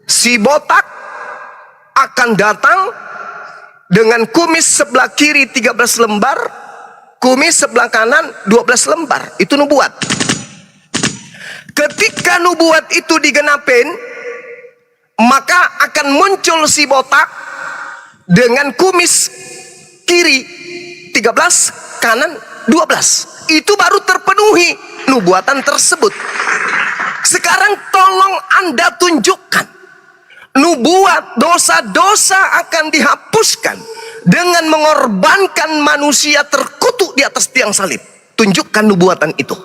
Si botak akan datang dengan kumis sebelah kiri 13 lembar, kumis sebelah kanan 12 lembar. Itu nubuat. Ketika nubuat itu digenapin, maka akan muncul si botak dengan kumis kiri 13, kanan 12. Itu baru terpenuhi nubuatan tersebut. Sekarang tolong Anda tunjukkan nubuat dosa-dosa akan dihapuskan dengan mengorbankan manusia terkutuk di atas tiang salib. Tunjukkan nubuatan itu.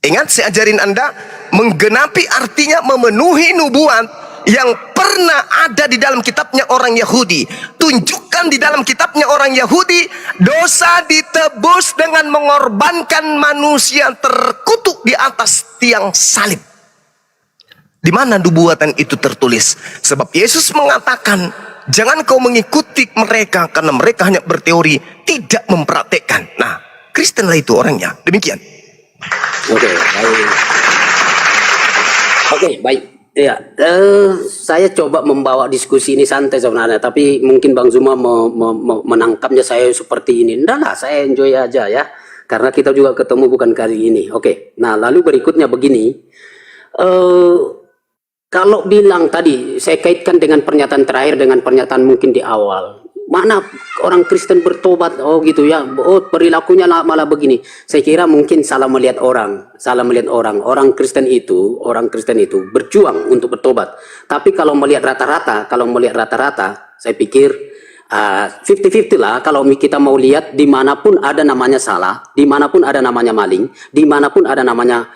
Ingat, saya ajarin Anda, menggenapi artinya memenuhi nubuat yang pernah ada di dalam kitabnya orang Yahudi. Tunjukkan di dalam kitabnya orang Yahudi, dosa ditebus dengan mengorbankan manusia terkutuk di atas tiang salib. Di mana nubuatan itu tertulis? Sebab Yesus mengatakan, jangan kau mengikuti mereka karena mereka hanya berteori, tidak mempraktekkan. Nah, Kristenlah itu orangnya. Demikian. Oke, baik. Oke, baik. Ya, saya coba membawa diskusi ini santai sebenarnya, tapi mungkin Bang Zuma menangkapnya saya seperti ini. Enggak lah, saya enjoy aja ya, karena kita juga ketemu bukan kali ini. Oke, nah lalu berikutnya begini, kalau bilang tadi, saya kaitkan dengan pernyataan terakhir dengan pernyataan mungkin di awal. Mana orang Kristen bertobat, oh gitu ya, oh perilakunya malah begini. Saya kira mungkin salah melihat orang, orang Kristen itu berjuang untuk bertobat. Tapi kalau melihat rata-rata, saya pikir 50-50 lah. Kalau kita mau lihat, dimanapun ada namanya salah, dimanapun ada namanya maling, dimanapun ada namanya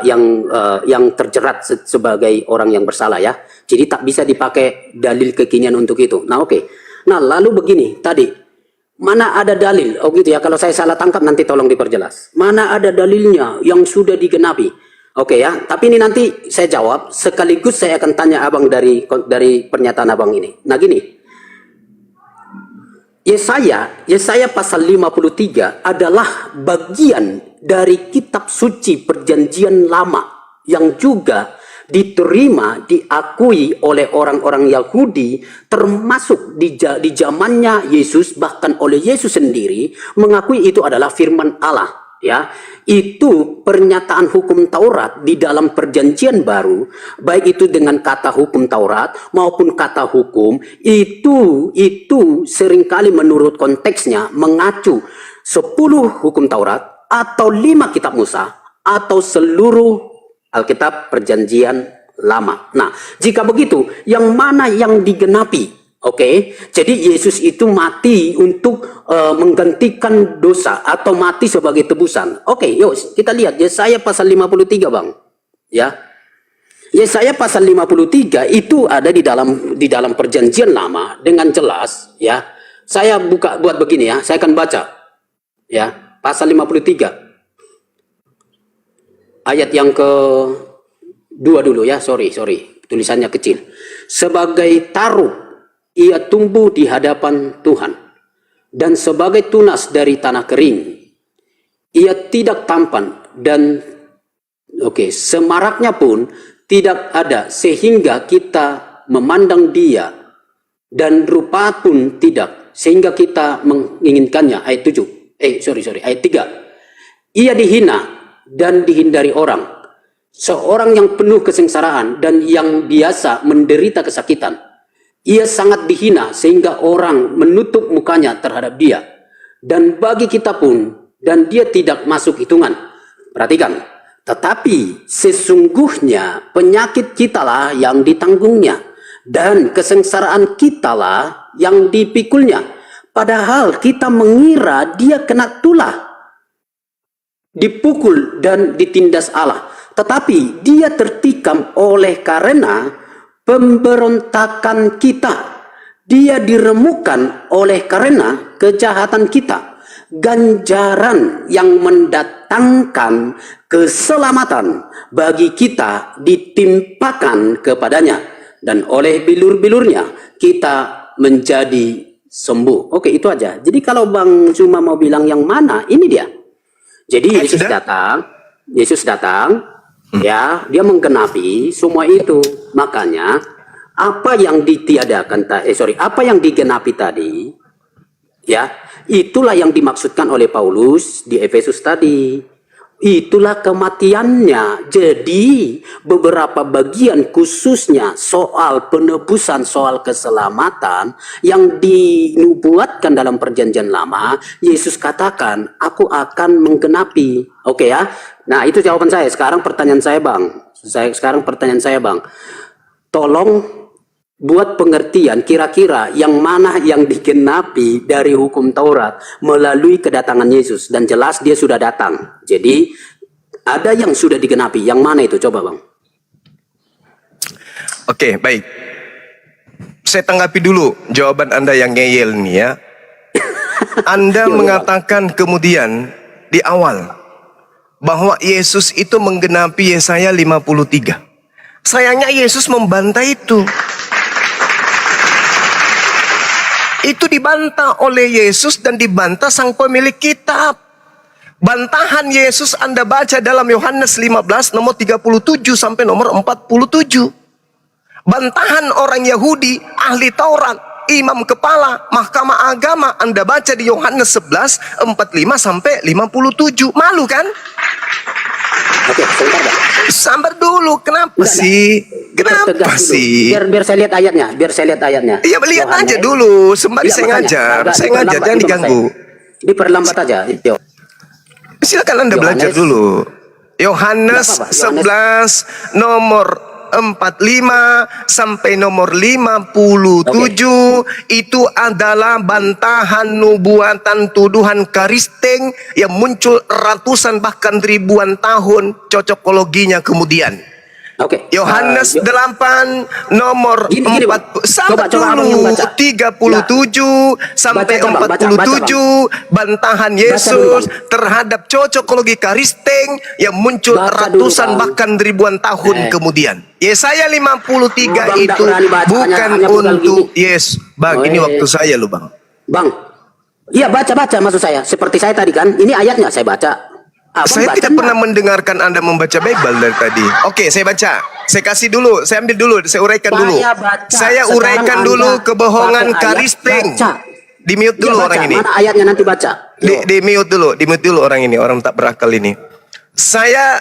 yang terjerat sebagai orang yang bersalah ya. Jadi tak bisa dipakai dalil kekinian untuk itu. Nah oke. Nah, lalu begini, tadi, mana ada dalil? Oh gitu ya, kalau saya salah tangkap nanti tolong diperjelas. Mana ada dalilnya yang sudah digenapi? Oke ya, tapi ini nanti saya jawab, sekaligus saya akan tanya abang dari pernyataan abang ini. Nah gini, Yesaya pasal 53 adalah bagian dari kitab suci perjanjian lama yang juga diterima, diakui oleh orang-orang Yahudi, termasuk di zamannya Yesus, bahkan oleh Yesus sendiri mengakui itu adalah firman Allah. Ya, itu pernyataan hukum Taurat di dalam perjanjian baru, baik itu dengan kata hukum Taurat maupun kata hukum, itu seringkali menurut konteksnya mengacu 10 hukum Taurat atau 5 kitab Musa atau seluruh Alkitab perjanjian lama. Nah, jika begitu, yang mana yang digenapi? Oke, jadi Yesus itu mati untuk menggantikan dosa atau mati sebagai tebusan. Oke, yuk kita lihat Yesaya pasal 53, Bang. Ya. Yesaya pasal 53 itu ada di dalam perjanjian lama dengan jelas ya. Saya buat begini ya, saya akan baca. Ya, pasal 53. ayat yang kedua dulu ya, sorry, tulisannya kecil. Sebagai taruk, ia tumbuh di hadapan Tuhan. Dan sebagai tunas dari tanah kering, ia tidak tampan dan semaraknya pun tidak ada sehingga kita memandang dia, dan rupa pun tidak sehingga kita menginginkannya. Ayat 7. Ayat 3. Ia dihina dan dihindari orang, seorang yang penuh kesengsaraan dan yang biasa menderita kesakitan. Ia sangat dihina sehingga orang menutup mukanya terhadap dia. Dan bagi kita pun, dan dia tidak masuk hitungan. Perhatikan. Tetapi sesungguhnya penyakit kitalah yang ditanggungnya. Dan kesengsaraan kitalah yang dipikulnya. Padahal kita mengira dia kena tulah, dipukul dan ditindas Allah. Tetapi dia tertikam oleh karena pemberontakan kita. Dia diremukkan oleh karena kejahatan kita. Ganjaran yang mendatangkan keselamatan bagi kita ditimpakan kepadanya. Dan oleh bilur-bilurnya kita menjadi sembuh. Oke, itu aja. Jadi kalau Bang cuma mau bilang yang mana, ini dia. Jadi Yesus datang, ya, dia menggenapi semua itu. Makanya apa yang apa yang digenapi tadi, ya, itulah yang dimaksudkan oleh Paulus di Efesus tadi. Itulah kematiannya. Jadi beberapa bagian khususnya soal penebusan, soal keselamatan yang dinubuatkan dalam perjanjian lama, Yesus katakan, aku akan menggenapi. Oke ya. Nah, itu jawaban saya. Sekarang pertanyaan saya, Bang. Tolong buat pengertian kira-kira yang mana yang digenapi dari hukum Taurat melalui kedatangan Yesus. Dan jelas dia sudah datang. Jadi ada yang sudah digenapi. Yang mana itu? Coba Bang. Oke, baik. Saya tanggapi dulu jawaban Anda yang ngeyel nih ya. Anda mengatakan kemudian di awal bahwa Yesus itu menggenapi Yesaya 53. Sayangnya Yesus membantah itu. Itu dibantah oleh Yesus dan dibantah sang pemilik kitab. Bantahan Yesus Anda baca dalam Yohanes 15 nomor 37 sampai nomor 47. Bantahan orang Yahudi, ahli Taurat, imam kepala, mahkamah agama Anda baca di Yohanes 11 45 sampai 57. Malu kan? Oke, sebentar Bang. Sabar dulu, kenapa sih? Kenapa sih? Biar saya lihat ayatnya. Iya, lihat aja dulu. Sembari saya ngajar. Saya ngajar, jangan diganggu. Diperlambat aja. Silakan Anda belajar dulu. Yohanes 11 nomor 45 sampai nomor 57 itu adalah bantahan nubuatan tuduhan karisteng yang muncul ratusan bahkan ribuan tahun cocokologinya kemudian. Oke. Yohanes 8 nomor 37 sampai 47 bantahan Yesus terhadap cocokologi karisteng yang muncul ratusan bahkan ribuan tahun kemudian. Yesaya 53 itu bukan untuk Yesus. Bang, ini waktu saya loh, Bang. Bang. Iya, baca maksud saya. Seperti saya tadi kan. Ini ayatnya saya baca. Saya tidak pernah mendengarkan Anda membaca Bible dari tadi. Oke, saya baca. Saya kasih dulu, saya ambil dulu, saya uraikan dulu. Saya uraikan dulu kebohongan karisteng. Di mute dulu orang ini. Mana ayatnya nanti baca. Di mute dulu orang ini, orang tak berakal ini. Saya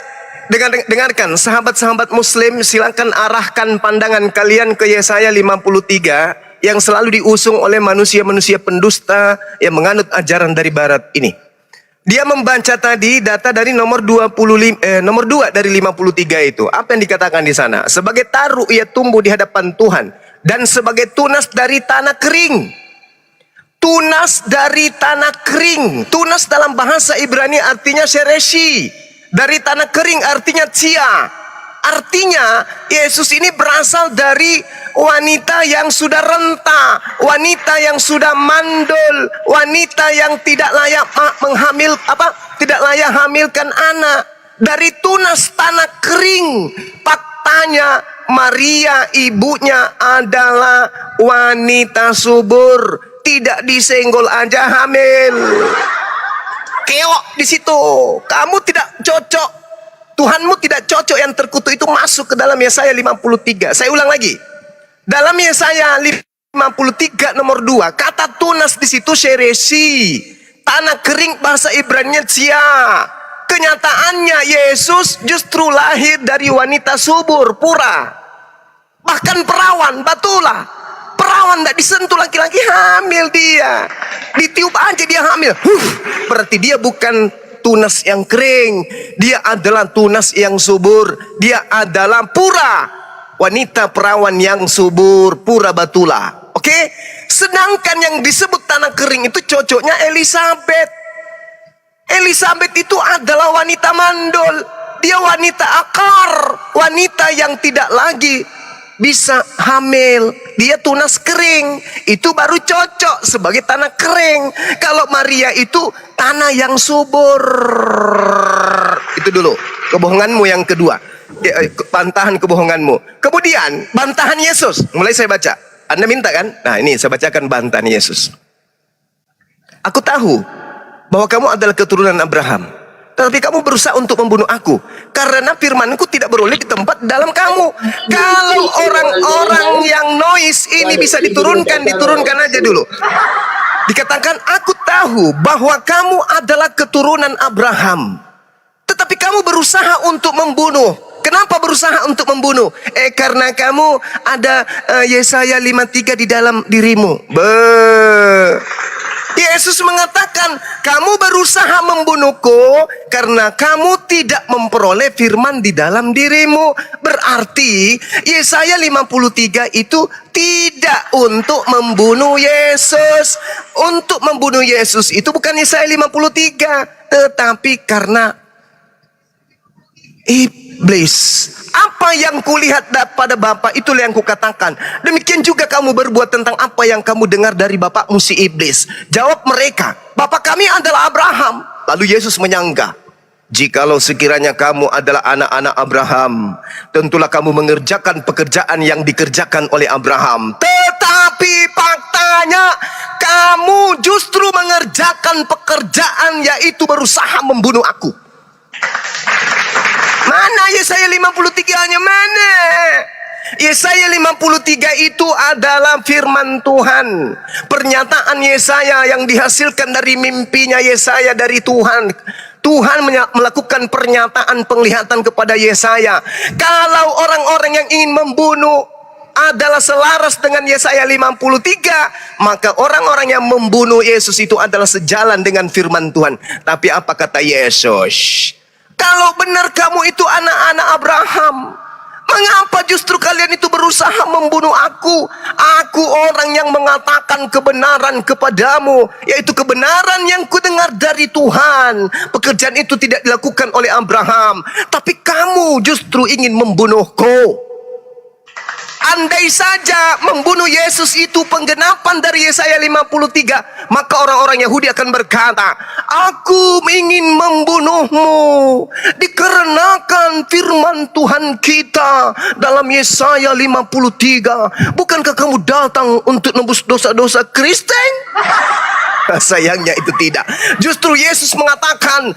dengarkan, sahabat-sahabat muslim, silakan arahkan pandangan kalian ke Yesaya 53 yang selalu diusung oleh manusia-manusia pendusta yang menganut ajaran dari barat ini. Dia membaca tadi data dari nomor 2 dari 53 itu. Apa yang dikatakan di sana? Sebagai taru ia tumbuh di hadapan Tuhan dan sebagai tunas dari tanah kering. Tunas dari tanah kering. Tunas dalam bahasa Ibrani artinya shereshi. Dari tanah kering artinya cia. Artinya Yesus ini berasal dari wanita yang sudah renta, wanita yang sudah mandul, wanita yang tidak layak tidak layak hamilkan anak. dari tunas tanah kering. Faktanya Maria ibunya adalah wanita subur, tidak disenggol aja hamil. Keok di situ. Kamu tidak cocok. Tuhanmu tidak cocok, yang terkutuk itu masuk ke dalam Yesaya 53. Saya ulang lagi. Dalam Yesaya 53 nomor 2, kata tunas di situ seresi. Tanah kering bahasa Ibraninya cia. Kenyataannya Yesus justru lahir dari wanita subur, pura. Bahkan perawan, batulah. Perawan tidak disentuh laki-laki, hamil dia. Ditiup aja dia hamil. Berarti dia bukan tunas yang kering. Dia adalah tunas yang subur. Dia adalah pura. Wanita perawan yang subur, pura batula. Oke? Sedangkan yang disebut tanah kering itu cocoknya Elizabeth. Elizabeth itu adalah wanita mandul. Dia wanita akar. Wanita yang tidak lagi bisa hamil. Dia tunas kering. Itu baru cocok sebagai tanah kering. Kalau Maria itu tanah yang subur. Itu dulu kebohonganmu yang kedua. Bantahan kebohonganmu. Kemudian bantahan Yesus. Mulai saya baca. Anda minta kan? Nah ini saya bacakan bantahan Yesus. Aku tahu bahwa kamu adalah keturunan Abraham, tetapi kamu berusaha untuk membunuh aku, karena firmanku tidak beroleh di tempat dalam kamu. Kalau orang-orang yang noise ini bisa diturunkan aja dulu. Dikatakan, aku tahu bahwa kamu adalah keturunan Abraham, tetapi kamu berusaha untuk membunuh. Kenapa berusaha untuk membunuh? Karena kamu ada Yesaya 53 di dalam dirimu. Yesus mengatakan, kamu berusaha membunuhku karena kamu tidak memperoleh firman di dalam dirimu. Berarti Yesaya 53 itu tidak untuk membunuh Yesus. Untuk membunuh Yesus itu bukan Yesaya 53, tetapi karena iblis. Apa yang kulihat pada Bapa, itulah yang kukatakan. Demikian juga kamu berbuat tentang apa yang kamu dengar dari bapakmu si iblis. Jawab mereka, Bapa kami adalah Abraham. Lalu Yesus menyangka, jikalau sekiranya kamu adalah anak-anak Abraham, tentulah kamu mengerjakan pekerjaan yang dikerjakan oleh Abraham. Tetapi faktanya kamu justru mengerjakan pekerjaan, yaitu berusaha membunuh aku. Mana Yesaya 53-nya mana? Yesaya 53 itu adalah firman Tuhan. Pernyataan Yesaya yang dihasilkan dari mimpinya Yesaya dari Tuhan. Tuhan melakukan pernyataan penglihatan kepada Yesaya. Kalau orang-orang yang ingin membunuh adalah selaras dengan Yesaya 53, maka orang-orang yang membunuh Yesus itu adalah sejalan dengan firman Tuhan. Tapi apa kata Yesus? Kalau benar kamu itu anak-anak Abraham, mengapa justru kalian itu berusaha membunuh aku? Aku orang yang mengatakan kebenaran kepadamu, yaitu kebenaran yang kudengar dari Tuhan. Pekerjaan itu tidak dilakukan oleh Abraham, tapi kamu justru ingin membunuhku. Andai saja membunuh Yesus itu penggenapan dari Yesaya 53, maka orang-orang Yahudi akan berkata, aku ingin membunuhmu dikarenakan firman Tuhan kita dalam Yesaya 53. Bukankah kamu datang untuk nebus dosa-dosa Kristen? Sayangnya itu tidak. Justru Yesus mengatakan,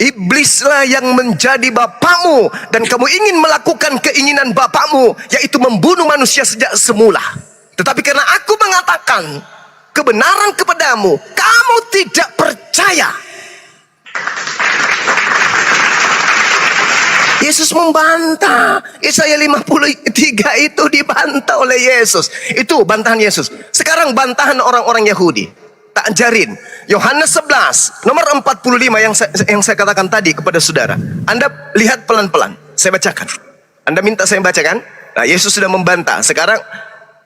iblislah yang menjadi bapakmu, dan kamu ingin melakukan keinginan bapakmu, yaitu membunuh manusia sejak semula. Tetapi karena aku mengatakan kebenaran kepadamu, kamu tidak percaya. Yesus membantah. Yesaya 53 itu dibantah oleh Yesus. Itu bantahan Yesus. Sekarang bantahan orang-orang Yahudi. Tak ajarin. Yohanes 11 nomor 45 yang saya katakan tadi kepada saudara. Anda lihat pelan-pelan. Saya bacakan. Anda minta saya bacakan. Nah, Yesus sudah membantah. Sekarang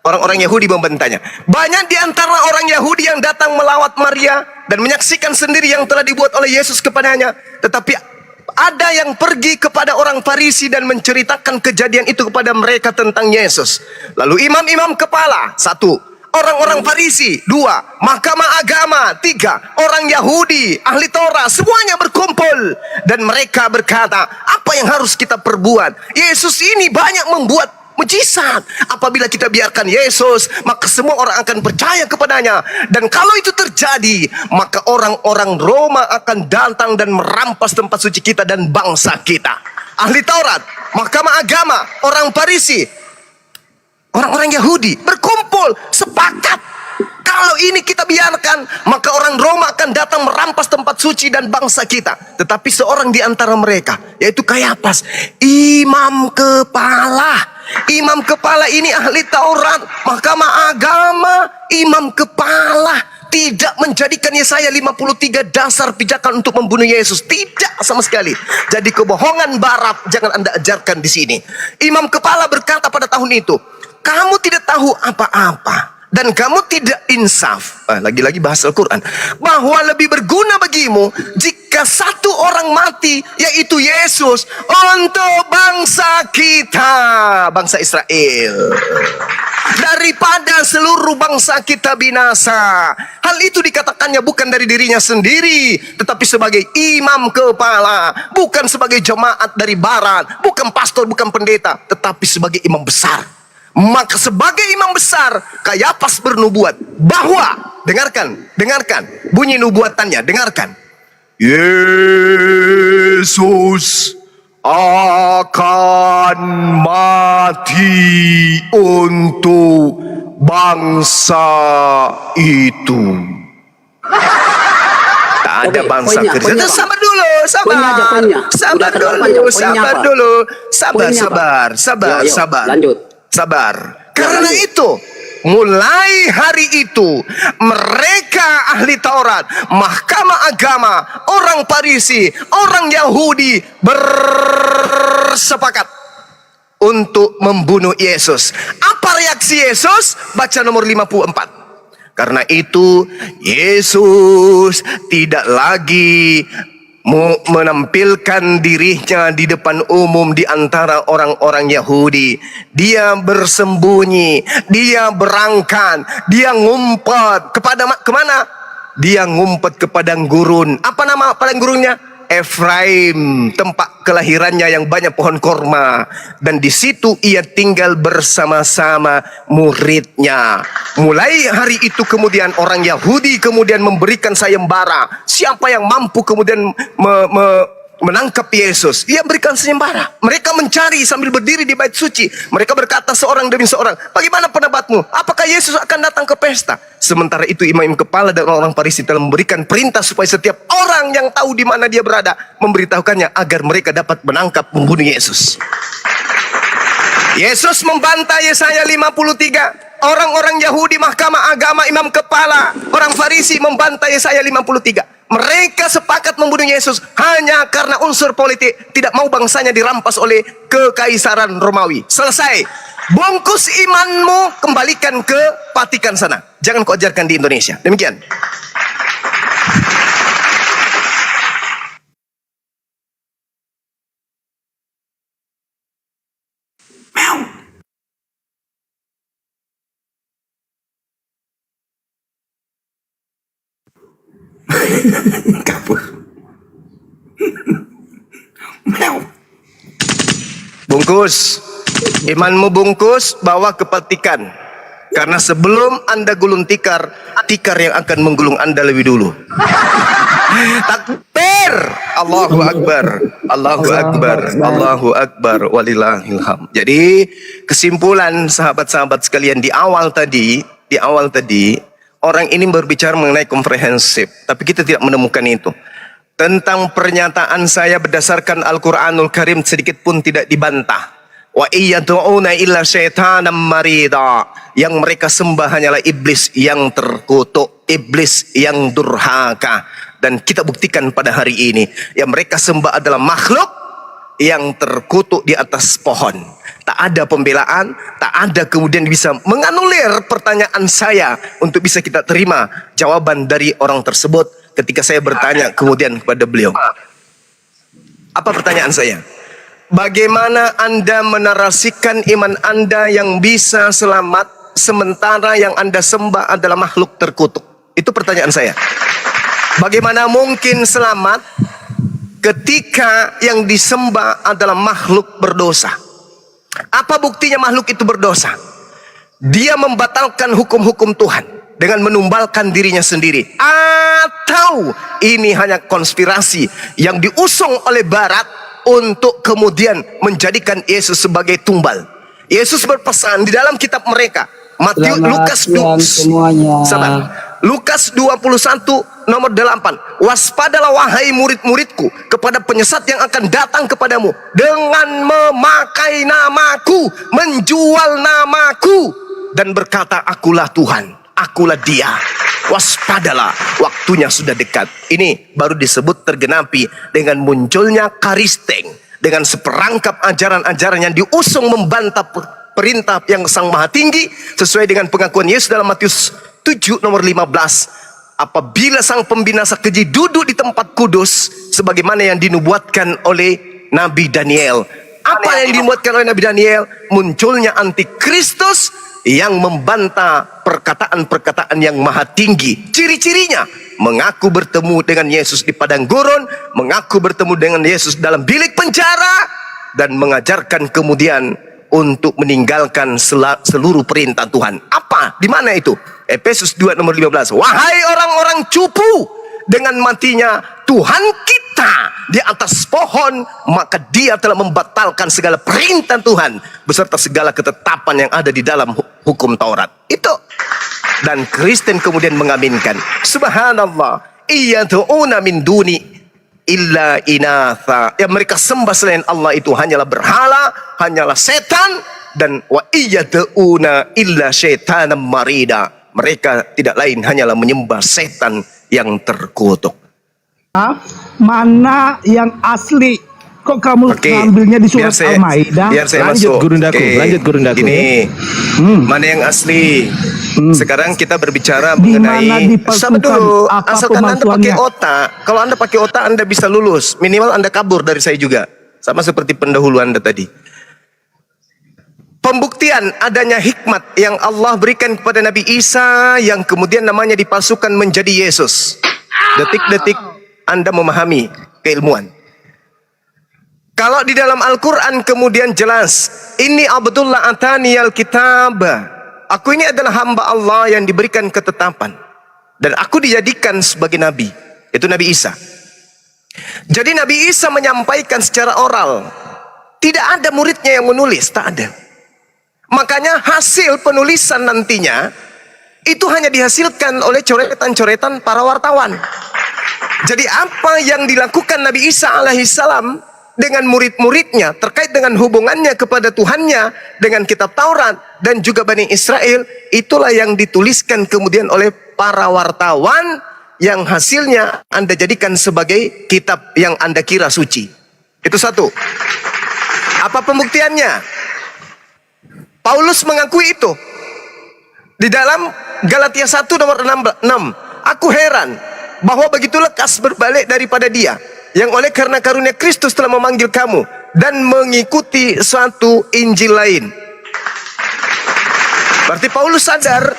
orang-orang Yahudi membantahnya. Banyak di antara orang Yahudi yang datang melawat Maria dan menyaksikan sendiri yang telah dibuat oleh Yesus kepadanya. Tetapi ada yang pergi kepada orang Farisi dan menceritakan kejadian itu kepada mereka tentang Yesus. Lalu imam-imam kepala, satu, orang-orang Farisi. 2, mahkamah agama. 3, orang Yahudi, ahli Taurat, semuanya berkumpul. Dan mereka berkata, apa yang harus kita perbuat? Yesus ini banyak membuat mujizat. Apabila kita biarkan Yesus, maka semua orang akan percaya kepadanya. Dan kalau itu terjadi, maka orang-orang Roma akan datang dan merampas tempat suci kita dan bangsa kita. Ahli Taurat, mahkamah agama, orang Farisi, orang-orang Yahudi berkumpul, sepakat. Kalau ini kita biarkan, maka orang Roma akan datang merampas tempat suci dan bangsa kita. Tetapi seorang di antara mereka, yaitu Kayafas, imam kepala. Imam kepala ini ahli Taurat, mahkamah agama, imam kepala. Tidak menjadikan Yesaya 53 dasar pijakan untuk membunuh Yesus. Tidak sama sekali. Jadi kebohongan barat jangan Anda ajarkan di sini. Imam kepala berkata pada tahun itu, kamu tidak tahu apa-apa. Dan kamu tidak insaf. Lagi-lagi bahasa Al-Quran. Bahwa lebih berguna bagimu jika satu orang mati, yaitu Yesus, untuk bangsa kita, bangsa Israel, daripada seluruh bangsa kita binasa. Hal itu dikatakannya bukan dari dirinya sendiri, tetapi sebagai imam kepala, bukan sebagai jemaat dari barat, bukan pastor, bukan pendeta, tetapi sebagai imam besar. Maka sebagai imam besar, Kayafas bernubuat bahwa, dengarkan bunyi nubuatannya, dengarkan. Yesus akan mati untuk bangsa itu. Tak ada Oke, bangsa poinnya, Kristen. poinnya, Pak. Sabar dulu, Poinnya aja, poinnya. sabar Udah terlalu panjang, dulu, poinnya sabar apa? dulu, sabar, Poinnya apa? sabar, Yuk, sabar. lanjut. Sabar. Karena lanjut. itu, mulai hari itu, mereka ahli Taurat, mahkamah agama, orang Farisi, orang Yahudi bersepakat untuk membunuh Yesus. Apa reaksi Yesus? Baca nomor 54. Karena itu, Yesus tidak lagi menampilkan dirinya di depan umum di antara orang-orang Yahudi. Dia bersembunyi, dia berangkat, dia ngumpet kemana? Dia ngumpet ke padang gurun. Apa nama padang gurunnya? Efraim, tempat kelahirannya yang banyak pohon korma. Dan di situ ia tinggal bersama-sama muridnya. Mulai hari itu kemudian orang Yahudi kemudian memberikan sayembara. Siapa yang mampu kemudian menangkap Yesus, ia berikan sayembara. Mereka mencari sambil berdiri di bait suci. Mereka berkata seorang demi seorang, bagaimana pendapatmu? Apakah Yesus akan datang ke pesta? Sementara itu imam kepala dan orang Farisi telah memberikan perintah supaya setiap orang yang tahu di mana dia berada memberitahukannya agar mereka dapat menangkap membunuh Yesus. Yesus membantah Yesaya 53. Orang-orang Yahudi, mahkamah agama, imam kepala, orang Farisi membantah Yesaya 53. Mereka sepakat membunuh Yesus hanya karena unsur politik, tidak mau bangsanya dirampas oleh kekaisaran Romawi. Selesai. Bungkus imanmu, kembalikan ke Vatikan sana. Jangan kau ajarkan di Indonesia. Demikian. Kabur. Bungkus. Imanmu bungkus, bawa ke Vatikan. Karena sebelum Anda gulung tikar, tikar yang akan menggulung Anda lebih dulu. Takbir. Allahu Akbar. Allahu Akbar. Allahu Akbar. Walillahil hamd. Jadi kesimpulan sahabat-sahabat sekalian di awal tadi, orang ini berbicara mengenai komprehensif, tapi kita tidak menemukan itu. Tentang pernyataan saya berdasarkan Al-Quranul Karim sedikit pun tidak dibantah. Wa iyyadu'una illa syaitanan marida. Yang mereka sembah hanyalah iblis yang terkutuk, iblis yang durhaka. Dan kita buktikan pada hari ini, yang mereka sembah adalah makhluk yang terkutuk di atas pohon. Tak ada pembelaan, tak ada kemudian bisa menganulir pertanyaan saya untuk bisa kita terima jawaban dari orang tersebut ketika saya bertanya kemudian kepada beliau. Apa pertanyaan saya? Bagaimana Anda menarasikan iman Anda yang bisa selamat sementara yang Anda sembah adalah makhluk terkutuk? Itu pertanyaan saya. Bagaimana mungkin selamat ketika yang disembah adalah makhluk berdosa? Apa buktinya makhluk itu berdosa? Dia membatalkan hukum-hukum Tuhan dengan menumbalkan dirinya sendiri. Atau ini hanya konspirasi yang diusung oleh Barat untuk kemudian menjadikan Yesus sebagai tumbal. Yesus berpesan di dalam kitab mereka, Lukas 21 nomor 8. Waspadalah wahai murid-muridku kepada penyesat yang akan datang kepadamu dengan memakai namaku, menjual namaku, dan berkata, akulah Tuhan, akulah dia. Waspadalah, waktunya sudah dekat. Ini baru disebut tergenapi dengan munculnya Karisteng, dengan seperangkap ajaran-ajaran yang diusung membantah perintah yang Sang Maha Tinggi, sesuai dengan pengakuan Yesus dalam Matius 7 nomor 15. Apabila sang pembinasa keji duduk di tempat kudus, sebagaimana yang dinubuatkan oleh Nabi Daniel. Apa yang dinubuatkan oleh Nabi Daniel? Munculnya antikristus yang membantah perkataan-perkataan yang maha tinggi. Ciri-cirinya, mengaku bertemu dengan Yesus di padang gurun, mengaku bertemu dengan Yesus dalam bilik penjara, dan mengajarkan kemudian untuk meninggalkan seluruh perintah Tuhan. Apa? Di mana itu? Efesus 2 nomor 15. Wahai orang-orang cupu, dengan matinya Tuhan kita di atas pohon, maka dia telah membatalkan segala perintah Tuhan beserta segala ketetapan yang ada di dalam hukum Taurat. Itu. Dan Kristen kemudian mengaminkan. Subhanallah, iyad'una min duni illa inatha. Yang mereka sembah selain Allah itu hanyalah berhala, hanyalah setan, dan wa iyad'una illa syaitanam marida. Mereka tidak lain hanyalah menyembah setan yang terkutuk. Mana yang asli? Kok kamu ngambilnya di surat Al-Maidah? Biar saya lanjut masuk. Gurundaku, lanjut Gurundaku. Ini mana yang asli? Sekarang kita berbicara Di mengenai. mana dipalsukan? Sabar dulu. Apa Asalkan Anda pakai pemalsuannya? otak. Kalau Anda pakai otak, Anda bisa lulus. Minimal Anda kabur dari saya juga. Sama seperti pendahulu Anda tadi. Pembuktian adanya hikmat yang Allah berikan kepada Nabi Isa yang kemudian namanya dipalsukan menjadi Yesus. Detik-detik Anda memahami keilmuan. Kalau di dalam Al-Quran kemudian jelas, ini Abdullah ataniyal kitab. Aku ini adalah hamba Allah yang diberikan ketetapan. Dan aku dijadikan sebagai Nabi. Itu Nabi Isa. Jadi Nabi Isa menyampaikan secara oral. Tidak ada muridnya yang menulis, tak ada. Makanya hasil penulisan nantinya itu hanya dihasilkan oleh coretan-coretan para wartawan. Jadi apa yang dilakukan Nabi Isa alaihissalam dengan murid-muridnya terkait dengan hubungannya kepada Tuhannya dengan kitab Taurat dan juga Bani Israel, itulah yang dituliskan kemudian oleh para wartawan yang hasilnya Anda jadikan sebagai kitab yang Anda kira suci. Itu satu. Apa pembuktiannya? Paulus mengakui itu di dalam Galatia 1 nomor 6. Aku heran bahwa begitu lekas berbalik daripada dia yang oleh karena karunia Kristus telah memanggil kamu dan mengikuti suatu Injil lain. Berarti Paulus sadar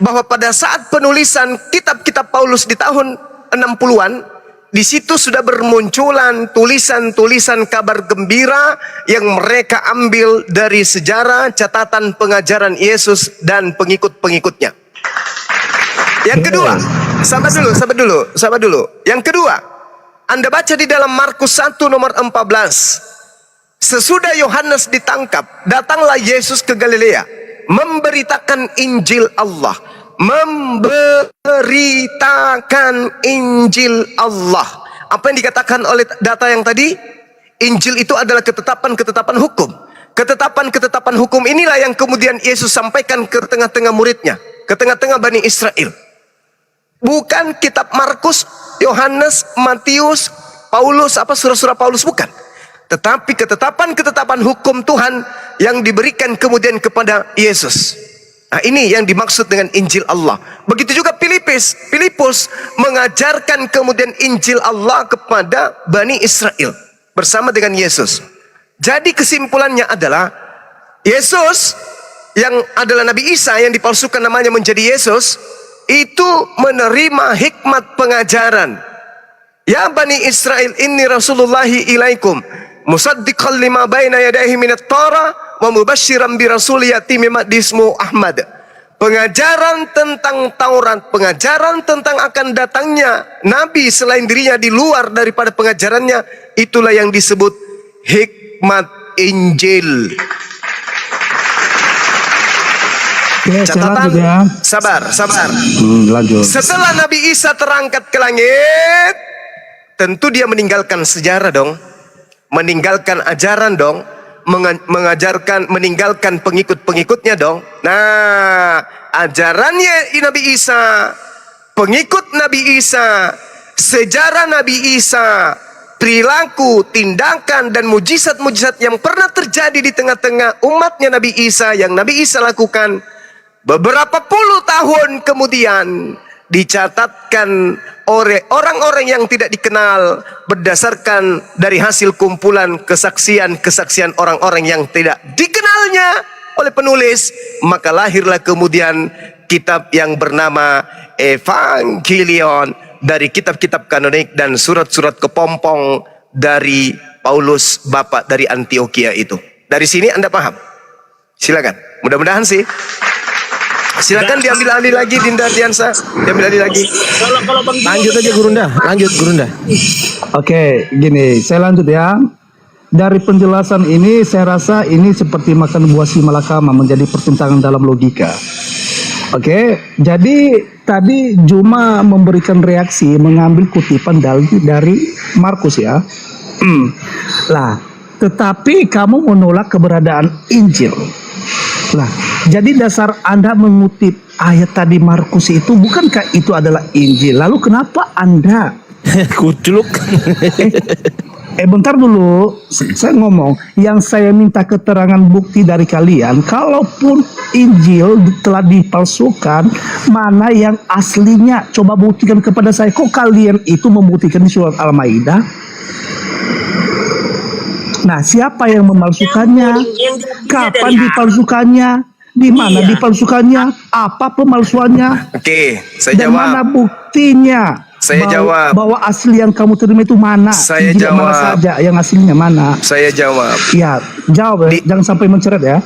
bahwa pada saat penulisan kitab-kitab Paulus di tahun 60-an, di situ sudah bermunculan tulisan-tulisan kabar gembira yang mereka ambil dari sejarah, catatan pengajaran Yesus dan pengikut-pengikutnya. Yang kedua, sabar dulu. Yang kedua, Anda baca di dalam Markus 1 nomor 14. Sesudah Yohanes ditangkap, datanglah Yesus ke Galilea, memberitakan Injil Allah. Memberitakan Injil Allah. Apa yang dikatakan oleh data yang tadi? Injil itu adalah ketetapan-ketetapan hukum. Ketetapan-ketetapan hukum inilah yang kemudian Yesus sampaikan ke tengah-tengah muridnya, ke tengah-tengah Bani Israel. Bukan kitab Markus, Yohanes, Matius, Paulus, surah-surah Paulus, bukan. Tetapi ketetapan-ketetapan hukum Tuhan yang diberikan kemudian kepada Yesus. Nah, ini yang dimaksud dengan Injil Allah. Begitu juga Filipus mengajarkan kemudian Injil Allah kepada Bani Israel bersama dengan Yesus. Jadi kesimpulannya adalah Yesus yang adalah Nabi Isa yang dipalsukan namanya menjadi Yesus, itu menerima hikmat pengajaran. Ya Bani Israel, inni Rasulullahi ilaikum musaddiqan lima baina yadayhi minat Torah wa mubasyiran bi rasul yati min ismu Ahmad. Pengajaran tentang Taurat, pengajaran tentang akan datangnya nabi selain dirinya di luar daripada pengajarannya, itulah yang disebut hikmat Injil. Oke, saya Catatan, lanjut ya. sabar. Lanjut. Setelah Nabi Isa terangkat ke langit, tentu dia meninggalkan sejarah dong, meninggalkan ajaran dong, meninggalkan pengikut-pengikutnya dong. Nah, ajarannya Nabi Isa, pengikut Nabi Isa, sejarah Nabi Isa, perilaku, tindakan, dan mujizat-mujizat yang pernah terjadi di tengah-tengah umatnya Nabi Isa, yang Nabi Isa lakukan, beberapa puluh tahun kemudian dicatatkan oleh orang-orang yang tidak dikenal berdasarkan dari hasil kumpulan kesaksian orang-orang yang tidak dikenalnya oleh penulis. Maka lahirlah kemudian kitab yang bernama Evangelion, dari kitab-kitab kanonik dan surat-surat kepompong dari Paulus, bapak dari Antioquia itu. Dari sini Anda paham? Silakan. Mudah-mudahan sih. Silakan diambil alih lagi Dinda Diansa, diambil alih lagi. Lanjut aja Gurunda, lanjut Gurunda. Oke, gini, saya lanjut ya. Dari penjelasan ini, saya rasa ini seperti makan buah si malakama, menjadi pertentangan dalam logika. Oke, jadi tadi Juma memberikan reaksi, mengambil kutipan dari Markus ya. Lah, tetapi kamu menolak keberadaan Injil. Lah, jadi dasar Anda mengutip ayat tadi Markus itu, bukankah itu adalah Injil? Lalu kenapa Anda Kuculuk. bentar dulu, saya ngomong, yang saya minta keterangan bukti dari kalian, kalaupun Injil telah dipalsukan, mana yang aslinya? Coba buktikan kepada saya. Kok kalian itu membuktikan di surat Al-Maidah? Nah, siapa yang memalsukannya? Kapan dipalsukannya? Di mana dipalsukannya? Apa pemalsuannya? Oke, saya Dan jawab. mana buktinya? Saya bahwa, jawab. Bahwa asli yang kamu terima itu mana? Saya Injil jawab. Mana saja yang aslinya mana? Saya jawab. Ya, jawab ya. Jangan sampai menceret ya.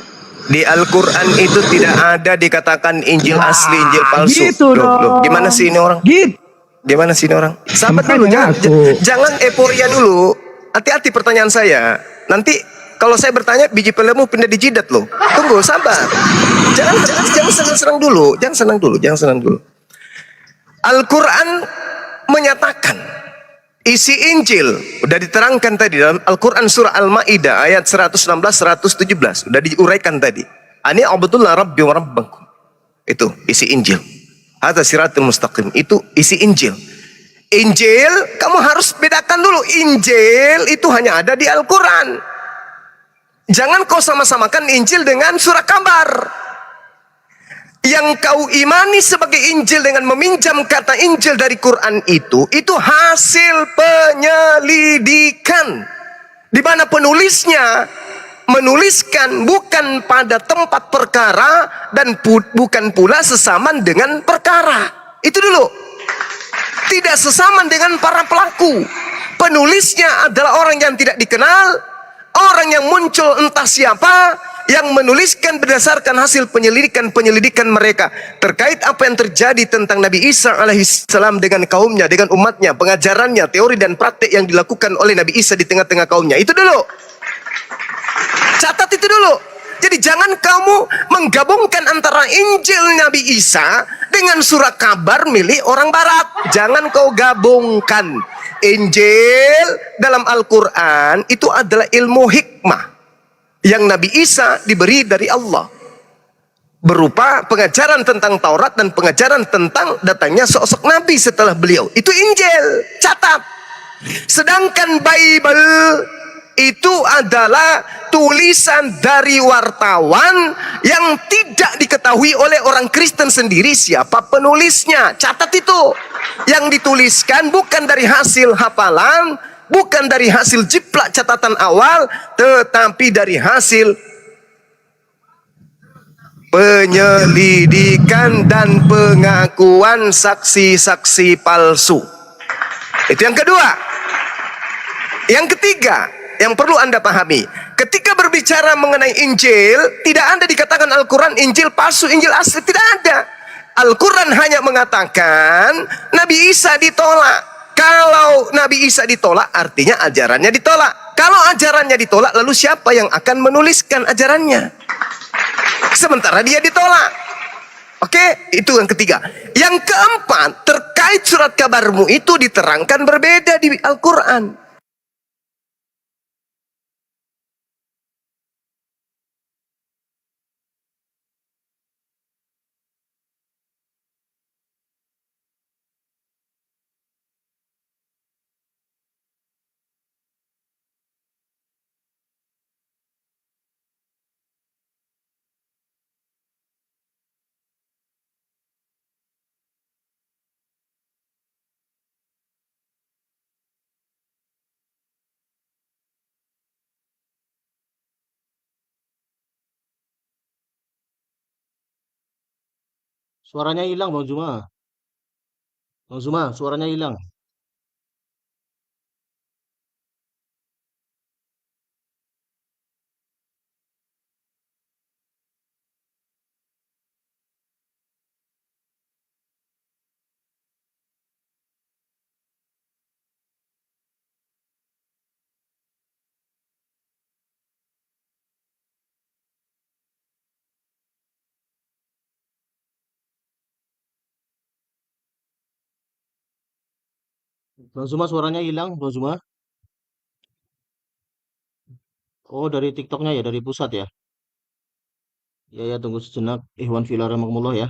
Di Al-Quran itu tidak ada dikatakan Injil asli, Injil palsu. Gitu dong. Gimana sih ini orang? Gitu. Gimana sih ini orang? Sabar Makanya dulu, jangan, aku. jangan euforia dulu. Hati-hati pertanyaan saya. Nanti kalau saya bertanya, biji pelemu pindah di jidat loh. Tunggu, sabar. Jangan senang-senang dulu. Jangan senang dulu. Al-Quran menyatakan isi Injil udah diterangkan tadi dalam Al-Quran surah Al-Maidah ayat 116-117 udah diuraikan tadi. Ani abdullah rabbi wa rabbakum. Itu isi Injil. Hadza siratul mustaqim. Itu isi Injil. Injil, kamu harus bedakan dulu. Injil itu hanya ada di Al-Quran. Jangan kau sama-samakan Injil dengan surah kabar. Yang kau imani sebagai Injil dengan meminjam kata Injil dari Quran itu hasil penyelidikan. Di mana penulisnya menuliskan bukan pada tempat perkara dan bukan pula sesaman dengan perkara. Itu dulu. Tidak sesaman dengan para pelaku. Penulisnya adalah orang yang tidak dikenal, orang yang muncul entah siapa, yang menuliskan berdasarkan hasil penyelidikan mereka terkait apa yang terjadi tentang Nabi Isa alaihissalam dengan kaumnya, dengan umatnya, pengajarannya, teori dan praktek yang dilakukan oleh Nabi Isa di tengah-tengah kaumnya. Itu dulu. Catat itu dulu. Jadi jangan kamu menggabungkan antara Injil Nabi Isa dengan surah kabar milik orang barat. Jangan kau gabungkan. Injil dalam Al-Quran itu adalah ilmu hikmah yang Nabi Isa diberi dari Allah, berupa pengajaran tentang Taurat dan pengajaran tentang datangnya sosok Nabi setelah beliau. Itu Injil. Catat. Sedangkan Bible itu adalah tulisan dari wartawan yang tidak diketahui oleh orang Kristen sendiri siapa penulisnya. Catat itu. Yang dituliskan bukan dari hasil hafalan, bukan dari hasil jiplak catatan awal, tetapi dari hasil penyelidikan dan pengakuan saksi-saksi palsu. Itu yang kedua. Yang ketiga, yang perlu Anda pahami, ketika berbicara mengenai Injil, tidak ada dikatakan Al-Quran Injil palsu, Injil asli, tidak ada. Al-Quran hanya mengatakan Nabi Isa ditolak. Kalau Nabi Isa ditolak, artinya ajarannya ditolak. Kalau ajarannya ditolak, lalu siapa yang akan menuliskan ajarannya? Sementara dia ditolak. Oke, itu yang ketiga. Yang keempat, terkait surat kabarmu itu diterangkan berbeda di Al-Quran. Suaranya hilang Bang Zuma. Bang Zuma, suaranya hilang. Bang Zuma suaranya hilang, Bang Zuma. Oh, dari TikToknya ya, dari pusat ya. Ya ya, tunggu sejenak. Ikhwan fillah rahimakumullah ya.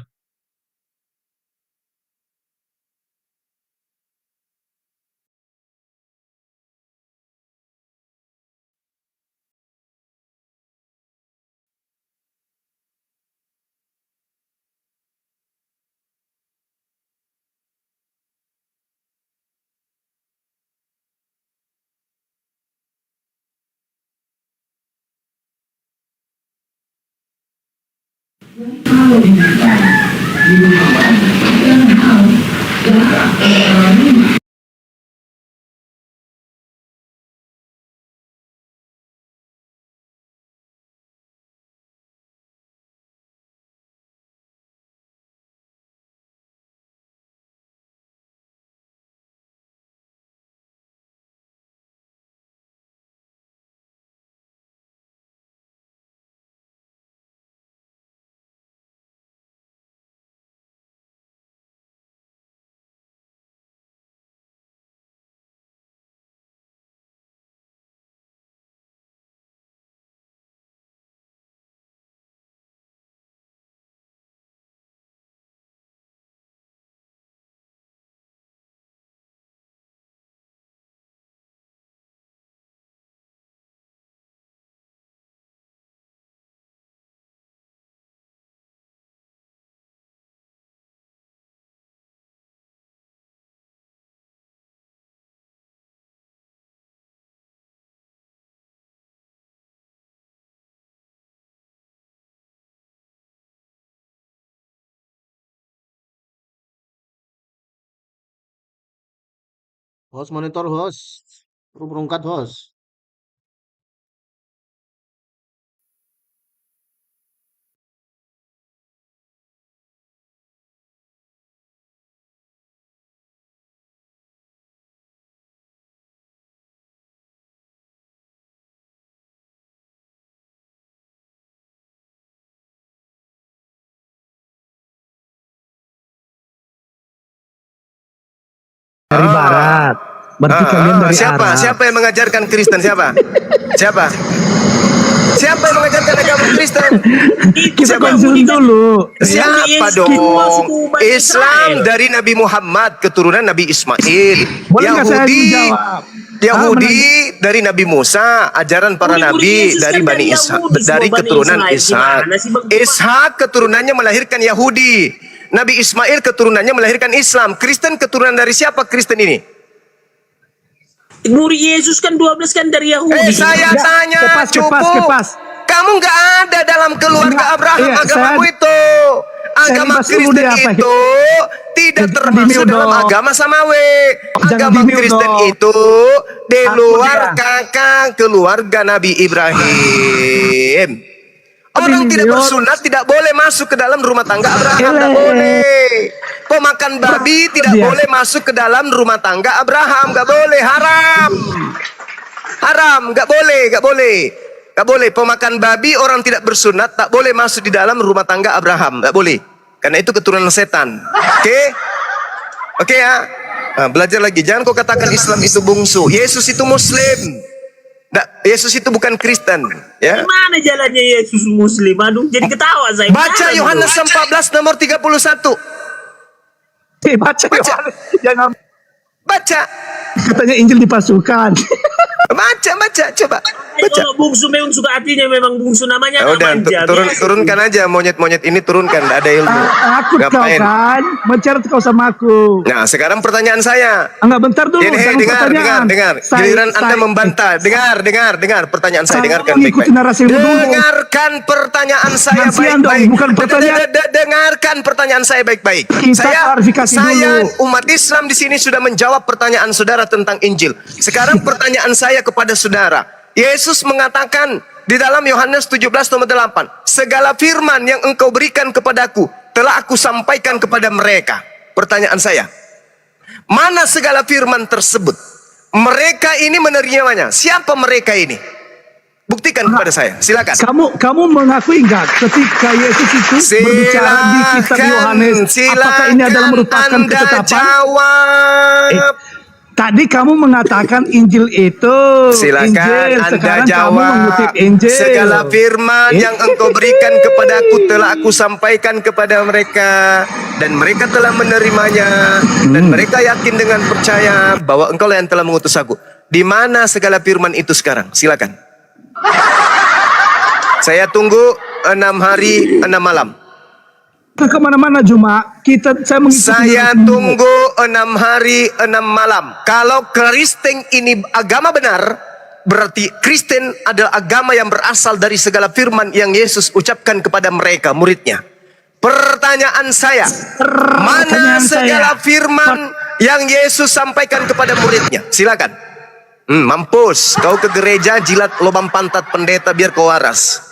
Host monitor host. Perungkat host. Dari barat. Berarti kalian dari siapa? Arab. Siapa yang mengajarkan Kristen? Siapa? Siapa? Siapa yang mengajarkan agama Kristen? Kita konsul dulu. Siapa dong? Islam dari Nabi Muhammad, keturunan Nabi Ismail. Bolehkah saya Yahudi, jawab? Yahudi dari Nabi Musa, ajaran para nabi dari Bani Ishak, dari keturunan Ishak. Ishak keturunannya melahirkan Yahudi. Nabi Ismail keturunannya melahirkan Islam. Kristen keturunan dari siapa Kristen ini? Murid Yesus kan 12 kan dari Yahudi. Saya tanya, kepas. Kamu nggak ada dalam keluarga Abraham, Iya, agamamu saya- itu. Agama bahas dulu Kristen deh apa. itu tidak Jangan termasuk di-mute dalam dong. agama samawi. Jangan Agama di-mute Kristen dong. itu di Aku luar dia. kakak keluarga Nabi Ibrahim. Orang tidak di-mute. bersunat tidak boleh masuk ke dalam rumah tangga Abraham, tidak Ele. boleh. Pemakan babi tidak Dia. boleh masuk ke dalam rumah tangga Abraham, nggak boleh, haram. Haram, nggak boleh, nggak boleh. Nggak boleh, pemakan babi orang tidak bersunat tak boleh masuk di dalam rumah tangga Abraham, nggak boleh. Karena itu keturunan setan. Oke? Oke ya? Nah, belajar lagi, jangan kau katakan Islam itu bungsu. Yesus itu Muslim. Nggak, Yesus itu bukan Kristen. Ya. Mana jalannya Yesus Muslim? Aduh, jadi ketawa saya. Baca Mana Yohanes dulu? 14 nomor 31. Baca. Baca. Jangan Baca. katanya Injil dipasukan. Baca, coba. Baca. Kalau bungsu memang suka hatinya memang bungsu namanya Ya udah, manja. Biasa. turunkan aja monyet-monyet ini, turunkan, nggak ada ilmu. Takut kau Ngapain? kan, mencari kau sama aku. Nah, sekarang pertanyaan saya. Enggak, bentar dulu. Ini, jangan pertanyaan. dengar. Giliran Anda membantah. Dengar pertanyaan saya. Saya Dengarkan mengikuti baik-baik. narasi dulu. Dengarkan pertanyaan saya Nasihan dong, baik-baik. bukan pertanyaan. Dengarkan pertanyaan saya baik-baik. Kita klarifikasi Saya dulu. umat Islam di sini sudah menjawab pertanyaan saudara tentang Injil. Sekarang pertanyaan saya kepada saudara. Yesus mengatakan di dalam Yohanes 17 nomor 8, segala firman yang engkau berikan kepadaku telah aku sampaikan kepada mereka. Pertanyaan saya, mana segala firman tersebut? Mereka ini menerimanya. Siapa mereka ini? Buktikan kepada saya. Silakan. Kamu mengakui enggak ketika Yesus itu berbicara di kitab Yohanes, apakah ini adalah merupakan Anda ketetapan? jawab. Tadi kamu mengatakan Injil itu Silakan Injil. Anda Sekarang kamu jawab. mengutip Injil. Segala firman yang engkau berikan kepadaku telah aku sampaikan kepada mereka, dan mereka telah menerimanya, dan mereka yakin dengan percaya bahwa engkau yang telah mengutus aku. Di mana segala firman itu sekarang? Silakan. Saya tunggu 6 hari 6 malam. Kemana-mana Juma, saya mengikuti. Saya tunggu 6 hari 6 malam. Kalau Kristen ini agama benar, berarti Kristen adalah agama yang berasal dari segala firman yang Yesus ucapkan kepada mereka, muridnya. Pertanyaan saya, mana segala firman yang Yesus sampaikan kepada muridnya? Silakan. Mampus, kau ke gereja jilat lubang pantat pendeta biar kau waras.